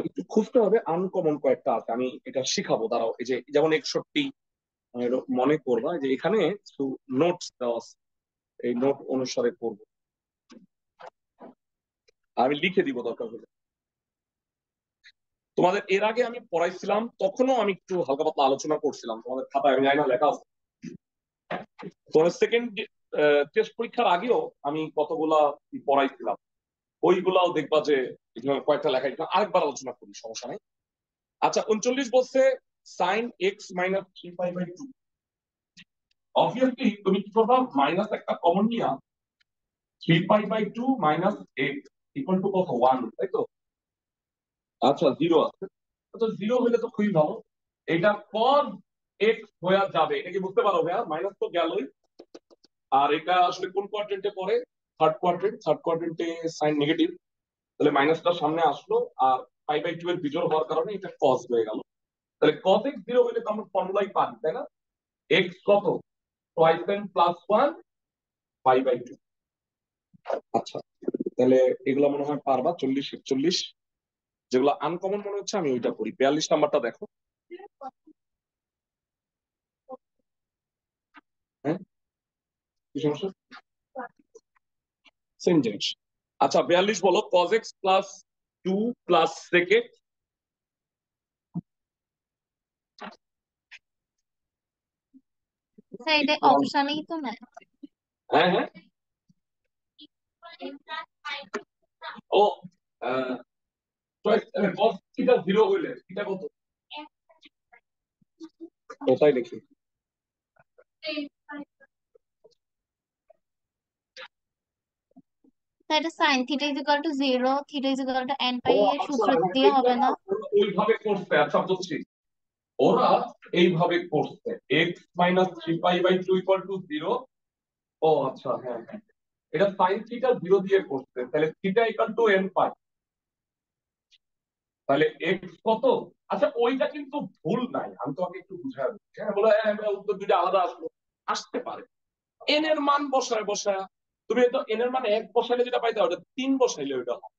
একটু খুঁজতে হবে, আনকমন কয়েকটা আছে, আমি এটা শিখাবো। দাঁড়াও, এই যে যেমন 61 মনে করবা যে এখানে কিছু নোটস দেওয়া আছে, এই নোট অনুসারে করবো, আমি লিখে দিব দরকার হলে। তোমাদের এর আগে আমি পড়াইছিলাম, তখনও আমি একটু হালকা পাতলা আলোচনা করছিলাম, তোমাদের খাতায় আমি জানি না লেখা আছে। তোমাদের সেকেন্ড টেস্ট পরীক্ষার আগেও আমি কতগুলা পড়াইছিলাম, ওইগুলাও দেখবা যে কয়েকটা লেখা, আরেকবার আলোচনা করি, সমস্যা নাই। আচ্ছা, 39 বলছে সাইন এক্স মাইনাস 3π/2। অবভিয়াসলি তুমি কি করবা, মাইনাস একটা কমন নিয়া 3π/2 মাইনাস এক্স ইকুয়াল টু কত, 1, তাই তো? আচ্ছা, জিরো আছে, আচ্ছা জিরো হলে তো খুবই ভালো, এটা cos এক্স হয়ে যাবে, এটা কি বুঝতে পারো ভাইয়া? মাইনাস তো গেলই, আর এটা আসলে কোন কোয়াড্রেন্টে পড়ে? থার্ড কোয়াড্রেন্ট, থার্ড কোয়াড্রেন্টে সাইন নেগেটিভ, তাহলে মাইনাসটা সামনে আসলো, আর π/2 এর বিজোড় হওয়ার কারণে এটা cos হয়ে গেল। তাহলে cos x 0 হলে তো আমরা ফর্মুলাই পাই, তাই না? x কত, টুয়াইস n প্লাস 1 π/2। আচ্ছা, তাহলে এগুলো মনে হয় পারবা, 40 41, যেগুলো আনকমন মনে হচ্ছে আমি ওইটা করি। 42 নাম্বারটা দেখো। হ্যাঁ, কি সমস্যা? সেম জিনিস। আচ্ছা, 42 বলো, cos x plus 2 plus sec x। Sir এটা অপশনেই তো না। হ্যাঁ হ্যাঁ, ও cos থিটা 0 হইলে থিটা কত, কোথায় লিখি? স্যার এটা sine theta is equal to 0, theta is equal to n ও পাই এর আচ্ছা, সূত্র হ্যাঁ, দিয়ে এটা হবে না? ওরা ওইভাবে করছে, আচ্ছা বুঝছি, ওরা এইভাবে করছে, x মাইনাস 3π/2 ইকুয়াল টু 0। ও আচ্ছা, হ্যাঁ হ্যাঁ, এটা সাইন থিটা 0 দিয়ে করছে, তাহলে থিটা ইকুয়াল টু n পাই, তাহলে এক্স কত? আচ্ছা, ওইটা কিন্তু ভুল নাই, আমি তোমাকে একটু বুঝাই দিচ্ছি। হ্যাঁ, বলে উত্তর দুইটা আলাদা আসলো, আসতে পারে। এন এর মান বসায় বসায় তুমি তো এন এর মান 1 বসাইলে যেটা পাইতে, ওটা 3 বসাইলে ওইটা হয়।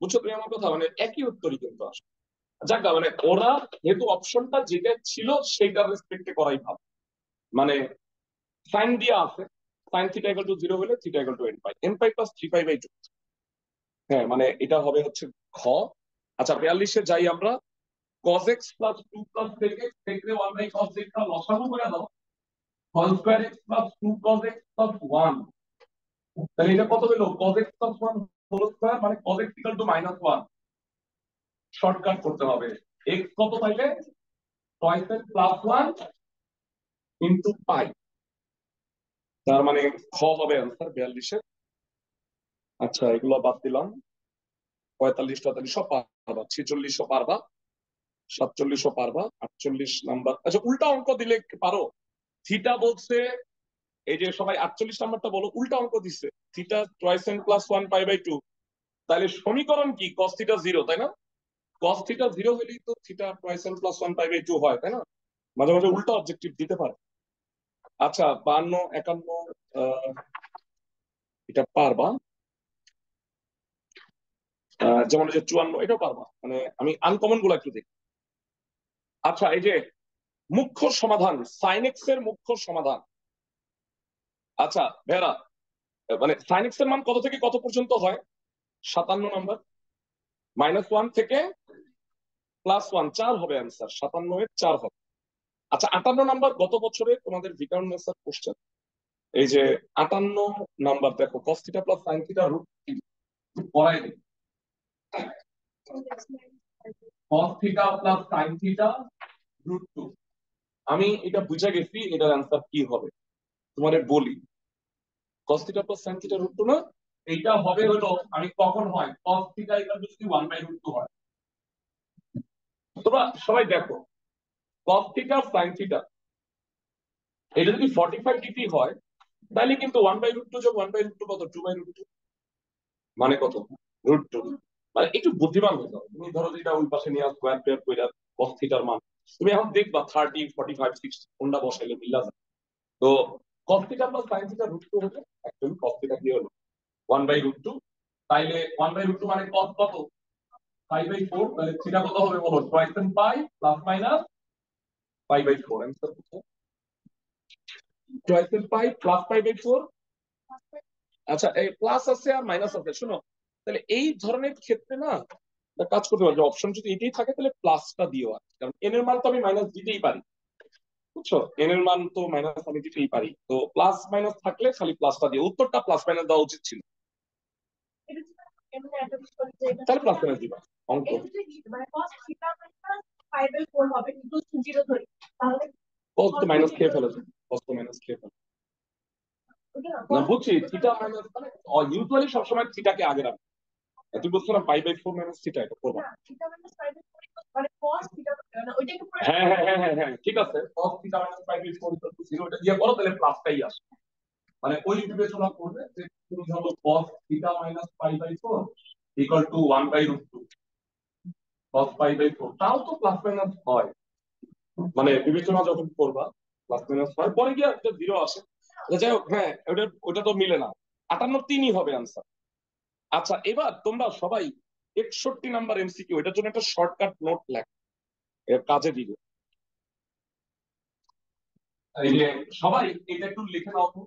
বুঝছো তুমি আমার কথা? মানে একই উত্তরই কিন্তু আসে। যাক, মানে ওরা যেহেতু অপশনটা যেটা ছিল সেইটার রেসপেক্টে করাই ভালো। মানে সাইন দিয়া আছে, সাইন থিটা ইকুয়াল টু 0 হলে theta equal to n pi plus 3π/2। হ্যাঁ, মানে এটা হবে হচ্ছে খ। আচ্ছা, 42-এ যাই আমরা। cos x plus 2 plus sec x থেকে 1 by cos x টা লসাগু করে দাও, cos square x plus 2 cos x plus 1। তাহলে এটা কত হলো, cos x plus 1 whole square, মানে cos x equal to -1। Shortcut করতে হবে, x কত পাইলে, twice n plus 1 into পাই, তার মানে খ হবে आंसर 42-এর। আচ্ছা, এগুলো বাদ দিলাম। 45 44 সব পারবা, 46 ও পারবা, 47 ও পারবা, 48 নাম্বার। আচ্ছা, উল্টা অঙ্ক দিলে পারো? থিটা বলছে, এই যে সবাই 48 নাম্বারটা বলো, উল্টা অঙ্ক দিচ্ছে, থিটা টুয়াইস n প্লাস 1 π/2, তাহলে সমীকরণ কি, cos থিটা 0, তাই না? cos থিটা 0 হলেই তো থিটা টুয়াইস n প্লাস 1 π/2 হয়, তাই না? মাঝে মাঝে উল্টা অবজেক্টিভ দিতে পারে। আচ্ছা, 52 51 এটা পারবা, যেমন এই যে 54 এটাও পারবা, মানে আমি আনকমন গুলো একটু দেখি। আচ্ছা, এই যে মুখ্য সমাধান, সাইন এক্স এর মুখ্য সমাধান। আচ্ছা ভেরা, মানে সাইন এক্স এর মান কত থেকে কত পর্যন্ত হয়? 57 নাম্বার, -1 থেকে +1, 4 হবে অ্যান্সার, 57 এর 4 হবে। আচ্ছা, 58 নাম্বার গত বছরে তোমাদের ভিকারুন স্যার কোশ্চেন, এই যে 58 নাম্বার দেখো, cos theta plus sin theta root পড়াই দিই, cos theta plus sin theta √2। আমি এটা বুঝে গেছি এটার অ্যান্সার কি হবে, তোমারে বলি। cos theta plus sin theta √2 না, এইটা হবে হলো, আমি কখন হয়, cos থিটা ইকুয়াল টু যদি 1/√2 হয়। তোমরা সবাই দেখো, cos থিটা sin থিটা এটা যদি 45 ডিগ্রি হয়, তাহলে কিন্তু 1/√2 যোগ 1/√2 কত, 2/√2, মানে কত, √2। মানে একটু বুদ্ধিমান হয়ে যাও, তুমি ধরো যে এটা ওই পাশে নিয়ে স্কোয়ার পেয়ার কইরা cos থিটার মান তুমি এখন দেখবা 30 45 60 কোনটা বসাইলে মিলা যায়। তো cos theta plus sin theta √2 হলে অ্যাকচুয়ালি cos থিটা কি হলো, 1/√2, তাইলে 1/√2 মানে cos কত 5/4, তাহলে থিটা কত হবে বলো, twice and pi plus minus pi/4। Answer কত, twice and pi plus pi/4। আচ্ছা, এই প্লাস আছে আর মাইনাস আছে, শোনো তাহলে এই ধরনের ক্ষেত্রে না একটা কাজ করতে পারো, অপশন যদি এটাই থাকে তাহলে প্লাসটা দিও, আর কারণ এন এর মান তো আমি মাইনাস দিতেই পারি, বুঝছো, এন এর মান তো মাইনাস আমি দিতেই পারি, তো প্লাস মাইনাস থাকলে খালি প্লাসটা দিও, উত্তরটা প্লাস মাইনাস দেওয়া উচিত ছিল, তাহলে প্লাস মাইনাস দিবা অঙ্ক। কস তো মাইনাস খেয়ে ফেলেছে, কস তো মাইনাস খেয়ে ফেলে না, বুঝছি থিটা মাইনাস মানে ইউজুয়ালি সবসময় থিটাকে আগে রাখবে, তুই বলছো না পাই/4 মাইনাস থিটা, এটা করবা। হ্যাঁ হ্যাঁ হ্যাঁ হ্যাঁ হ্যাঁ ঠিক আছে, cos থিটা মাইনাস পাই/4 0, এটা দিয়ে করো তাহলে প্লাসটাই আসে, মানে ওই বিবেচনা করবে যে তুমি ধরো cos থিটা মাইনাস পাই/4 ইকুয়াল টু 1/√2 cos পাই/4, তাও তো প্লাস মাইনাস হয়, মানে বিবেচনা যখন করবা প্লাস মাইনাস হয়, পরে গিয়ে একটা জিরো আসে, যাই হোক, হ্যাঁ ওটা ওটা তো মিলে না, 58 হবে आंसर। আচ্ছা, এবার তোমরা সবাই 61 নাম্বার এমসিকিউ, এটার জন্য একটা শর্টকাট নোট লেখ, এর কাজে দিবে, এই যে সবাই এটা একটু লিখে নাও তো,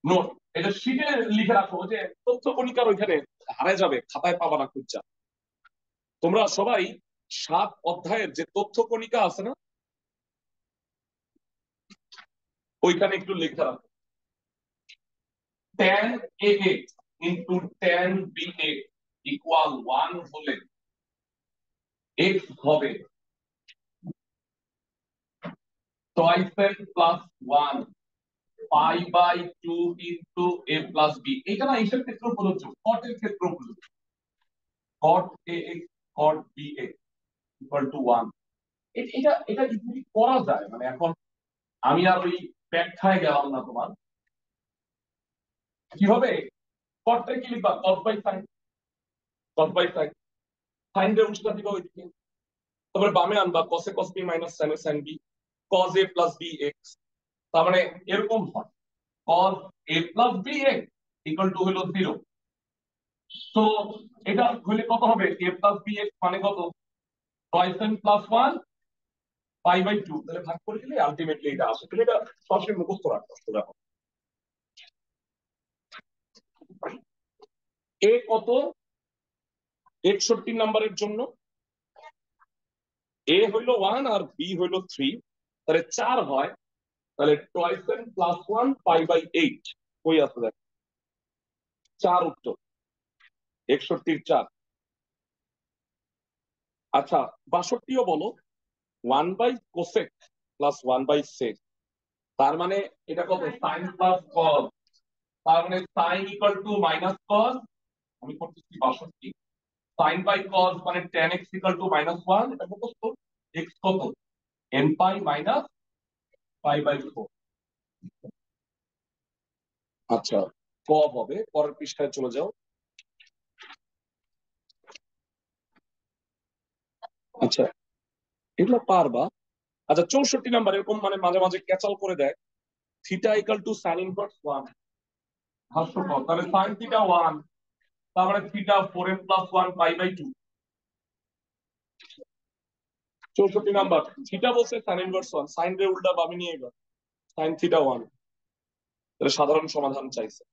নোট এটা শিটে লিখে রাখো, যে তথ্য কণিকার ওইখানে হারায় যাবে, খাতায় পাবা না খুঁজছা, তোমরা সবাই 7 অধ্যায়ের যে তথ্য কণিকা আছে না, ওইখানে একটু লিখে রাখো, tan ax into tan bx equal 1 হলে x হবে twice n plus 1 pi/2 into a plus b। এটা না এসের ক্ষেত্রে প্রযোজ্য, cot এর ক্ষেত্রে প্রযোজ্য, cot ax cot bx equal to 1। এটা এটা ইজিলি করা যায়, মানে এখন আমি আর ওই ব্যাখ্যায় গেলাম না তোমার, কি হবে, cot কি লিখবা, cos by sin, cos by sin, sin রে উল্টা দিবা ওইদিকে, তারপরে বামে আনবা cos a cos b minus sin a sin b, cos a plus bx, তার মানে এরকম হয় cos a plus bx equal to হলো 0। তো এটা হলে কত হবে, a প্লাস bx মানে কত, twice n প্লাস 1 pi/2, তাহলে ভাগ করে দিলে আলটিমেটলি এটা আসে, তুমি এটা সরাসরি মুখস্থ রাখতে হবে। দেখো এ কত 61 নাম্বারের জন্য, এ হইলো 1 আর বি হইলো 3, তাহলে 4 হয়, তাহলে twice n প্লাস 1 pi/8 কই আছে দেখ, 4 উত্তর, 61 4। আচ্ছা 62ও বলো, 1 by cosec plus 1 by sec, তার মানে এটা কত, সাইন প্লাস কস, তার মানে sine equal to minus cos, আমি করতেছি 62, সাইন বাই কস মানে tan x ইকুয়াল টু -1, এটা কত, x কত, n পাই মাইনাস pi/4। আচ্ছা, ক হবে, পরের পৃষ্ঠায় চলে যাও। আচ্ছা, এগুলো পারবা। আচ্ছা 64 নাম্বার, এরকম মানে মাঝে মাঝে ক্যাচাল করে দেয়, theta equal two sign inverse 1, হাস্যকর, তাহলে সাইন থিটা 1, তার মানে theta 4n plus 1 pi/2। 64 number, theta বলছে সাইন ইনভার্স 1, সাইন রে উল্টা বামে নিয়ে এবার সাইন থিটা 1, তাহলে সাধারণ সমাধান চাইছে।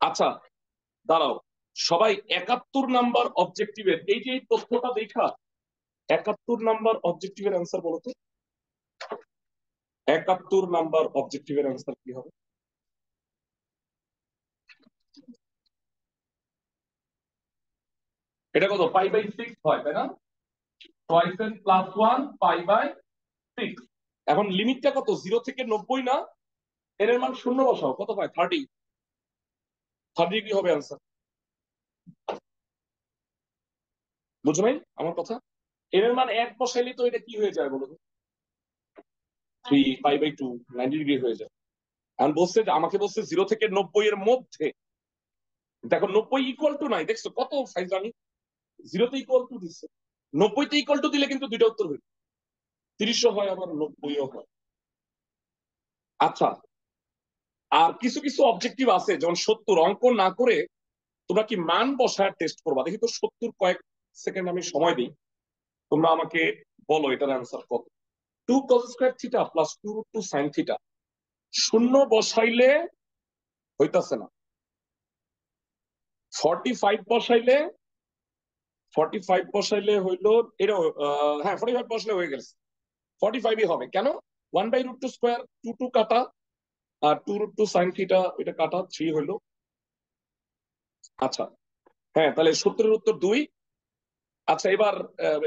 আচ্ছা দাঁড়াও, সবাই 71 নাম্বার অবজেক্টিভের এই যে তথ্যটা দেখা, 71 নাম্বার অবজেক্টিভের অ্যান্সার বলো তো, 71 নাম্বার অবজেক্টিভের অ্যান্সার কি হবে? এটা কত, pi/6 হয় তাই না, twice n প্লাস 1 pi/6। এখন লিমিটটা কত, 0 থেকে 90 না, এর মান শূন্য বসাও, কত পায়, 30, 30 কি হবে অ্যান্সার, বুঝো নাই আমার কথা, এর মান 1 বসাইলে তো এটা কি হয়ে যায় বলো তো, 3 pi/2 90 ডিগ্রি হয়ে যায়। এখন বলছে যে, আমাকে বলছে 0 থেকে 90 এর মধ্যে, দেখো 90 ইকুয়াল টু নাই, দেখছো কত ফাইজলামি, 0 তে ইকুয়াল টু দিচ্ছে, 90 তে ইকুয়াল টু দিলে কিন্তু দুইটা উত্তর হইল, 30ও হয় আবার 90ও হয়। আচ্ছা আর কিছু কিছু অবজেক্টিভ আছে, যেমন 70 অঙ্ক না করে তোমরা কি মান বসায় টেস্ট করবা? দেখি তো 70 কয়েক সেকেন্ড আমি সময় দিই, তোমরা আমাকে বলো এটার অ্যান্সার কত। 2 cos square theta plus 2 root 2 sine theta, শূন্য বসাইলে হইতাছে না। 45 বসাইলে, 45 বসাইলে হইলো এটা, হ্যাঁ 45 বসাইলে হয়ে গেছে, 45ই হবে। কেন? 1/√2 স্কয়ার, 2 2 কাটা, আর 2 রুট 2 সাইন থিটা এটা কাটা, 3 হইলো। আচ্ছা, হ্যাঁ তাহলে 70-এর উত্তর 2। আচ্ছা এবার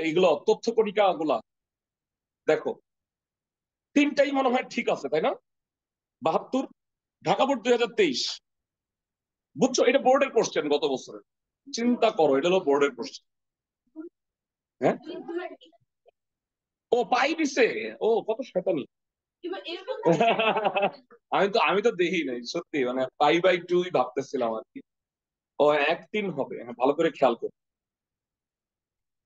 এইগুলো তথ্য কণিকা গুলা দেখো, তিনটাই মনে হয় ঠিক আছে, তাই না? 72, ঢাকা বোর্ড 2023, বুঝছো? এটা বোর্ডের কোশ্চেন গত বছরের, চিন্তা করো, এটা হলো বোর্ডের কোশ্চেন। হ্যাঁ, ও পাই দিছে, ও কত শয়তানি। আমি তো দেখি নাই সত্যি, মানে পাই বাই 2 ভাবতেছিলাম আর কি। ও 1-3 হবে, হ্যাঁ ভালো করে খেয়াল করো।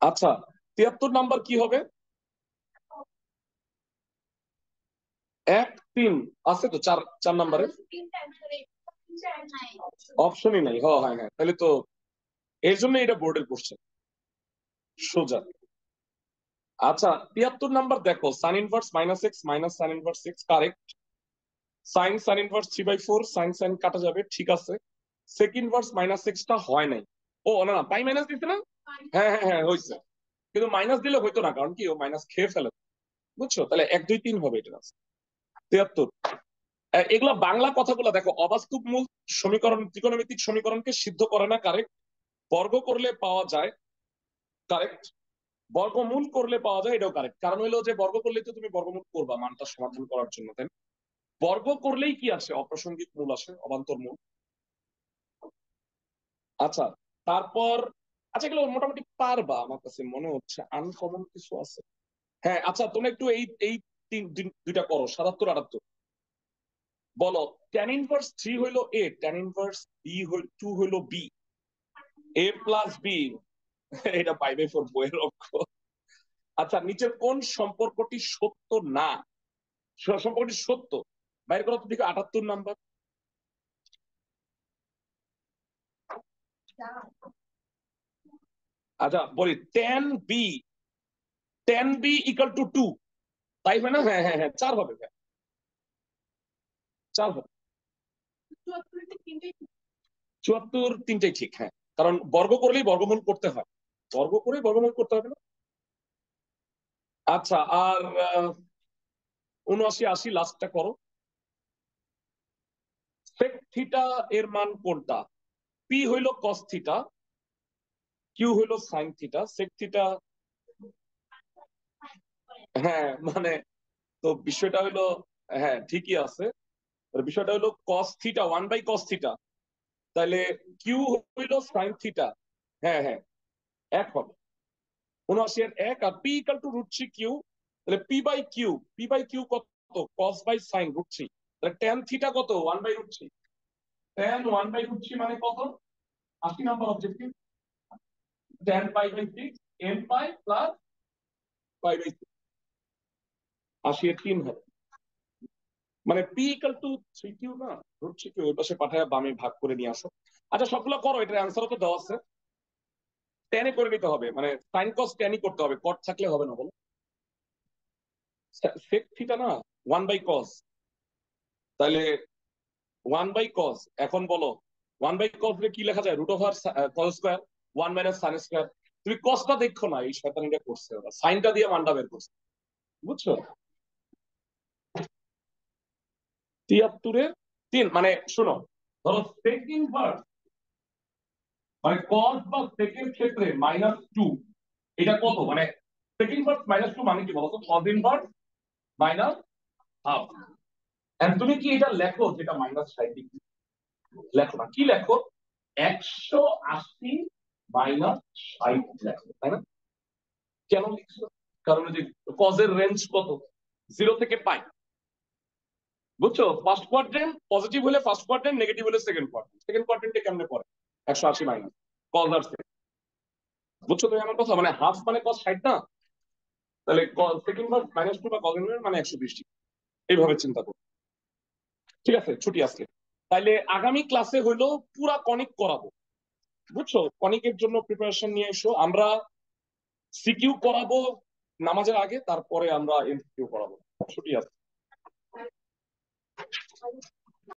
আচ্ছা, 73 নাম্বার কি হবে? 1-3 আছে তো, 4 নাম্বারে অপশনই নাই। হ্যাঁ হ্যাঁ হ্যাঁ, তাহলে তো এর জন্য এটা বোর্ডের কোশ্চেন সোজা। আচ্ছা 73 নাম্বার দেখো, sine inverse minus x minus sine inverse x, correct. Sine inverse 3/4, sine কাটা যাবে, ঠিক আছে। সেক ইনভার্স মাইনাস এক্সটা হয় নাই। ও না না, পাই মাইনাস দিতে না, হ্যাঁ হ্যাঁ হ্যাঁ হয়েছে, কিন্তু মাইনাস দিলে হইতো না, কারণ কি ও মাইনাস খেয়ে ফেলে, বুঝছো? তাহলে 1 2 3 হবে এটা। 73। এগুলা বাংলা কথাগুলো দেখো, অবাস্তব মূল সমীকরণ, ত্রিকোণমিতিক সমীকরণকে সিদ্ধ করে না, কারেক্ট। বর্গ করলে পাওয়া যায়, কারেক্ট। বর্গমূল করলে পাওয়া যায়, এটাও কারেক্ট। কারণ হলো যে বর্গ করলেই তো তুমি বর্গমূল করবা মানটা সমাধান করার জন্য, তাই না? বর্গ করলেই কি আসে? অপ্রাসঙ্গিক মূল আসে, অবান্তর মূল। আচ্ছা, তারপর আচ্ছা এগুলো মোটামুটি পারবা আমার কাছে মনে হচ্ছে, আনকমন কিছু আছে। হ্যাঁ আচ্ছা, তোমরা একটু এই এই দুইটা করো, 77 78। বলো, tan ইনভার্স 3 হইলো a, tan ইনভার্স বি 2 হইলো বি, a প্লাস বি। এটা 5/4 বইয়ের অঙ্ক। আচ্ছা, নিচের কোন সম্পর্কটি সত্য না? সম্পর্কটি সত্য বাইর করো তো দেখো, 78 নাম্বার। আচ্ছা বলি, tan b ইকুয়াল টু 2, তাই হয় না? হ্যাঁ হ্যাঁ হ্যাঁ, 4 হবে, হ্যাঁ 4 হবে। 74 তিনটাই ঠিক, হ্যাঁ, কারণ বর্গ করলেই বর্গমূল করতে হয়, বর্গ করেই বর্গমূল করতে হবে না। আচ্ছা, আর 79 80 লাস্টটা করো। সেক থিটা এর মান কোনটা? পি হইলো কস থিটা, কিউ হইলো সাইন থিটা, সেক থিটা। হ্যাঁ মানে, তো বিষয়টা হইলো, হ্যাঁ ঠিকই আছে, বিষয়টা হলো কস থিটা 1/cos থিটা, তাহলে কিউ হইলো সাইন থিটা। হ্যাঁ হ্যাঁ, এক হবে। 79 এর 1, আর পি ইকাল টু √3 কিউ, তাহলে পি বাই কিউ কত? কস বাই সাইন √3, তাহলে ট্যান থিটা কত? 1/√3। ট্যান 1/√3 মানে কত? 80 নাম্বার অবজেক্টিভ। ট্যান পাই/6 এন পাই প্লাস পাই/6, 80 এর 3 হবে। মানে পি ইকাল টু 3 কিউ না, √3 কিউ, ওই পাশে পাঠায় বামে ভাগ করে নিয়ে আসো। আচ্ছা সবগুলো করো, এটার অ্যান্সারও তো দেওয়া আছে। ট্যানে করে নিতে হবে, মানে সাইন কস ট্যানই করতে হবে, কট থাকলে হবে না, বলো। সেক থিটা না, 1/cos, তাহলে 1/cos। এখন বলো, 1/cos রে কি লেখা যায়? √cos², 1 - sin²। তুমি কসটা দেখো না, এই শয়তানিটা করছে ওরা, সাইনটা দিয়ে মানটা বের করছে, বুঝছো? 73-এর 3, মানে শোনো, ধরো সেক ইনভার্স মানে কস বা সেকের ক্ষেত্রে -2, এটা কত? মানে সেক ইনভার্স -2 মানে কি বলতো? কস ইনভার্স -½ তুমি কি এটা লেখো যেটা -60°? লেখো না, কি লেখো? 180 -60 লেখো, তাই না? কেন লিখছো? কারণ যে কজের রেঞ্জ কত? 0 থেকে পাই, বুঝছো? ফার্স্ট কোয়াড্রেন্ট পজিটিভ হলে ফার্স্ট কোয়াড্রেন্ট, নেগেটিভ হলে সেকেন্ড কোয়াড্রেন্ট। সেকেন্ড কোয়াড্রেন্টে কেমনে পড়ে? 180 মাইনাস কজ আর সেক, বুঝছো তুমি আমার কথা? মানে হাফ মানে কজ 60 না, তাহলে সেকেন্ড বার -2 বা কজ ইনভার্স মানে 120°। এইভাবে চিন্তা করো। ঠিক আছে, ছুটি আজকে। তাইলে আগামী ক্লাসে হইলো পুরা কনিক করাবো, বুঝছো? কনিকের জন্য প্রিপারেশন নিয়ে এসো। আমরা সিকিউ করাবো নামাজের আগে, তারপরে আমরা এমসিকিউ করাবো। ছুটি আছে।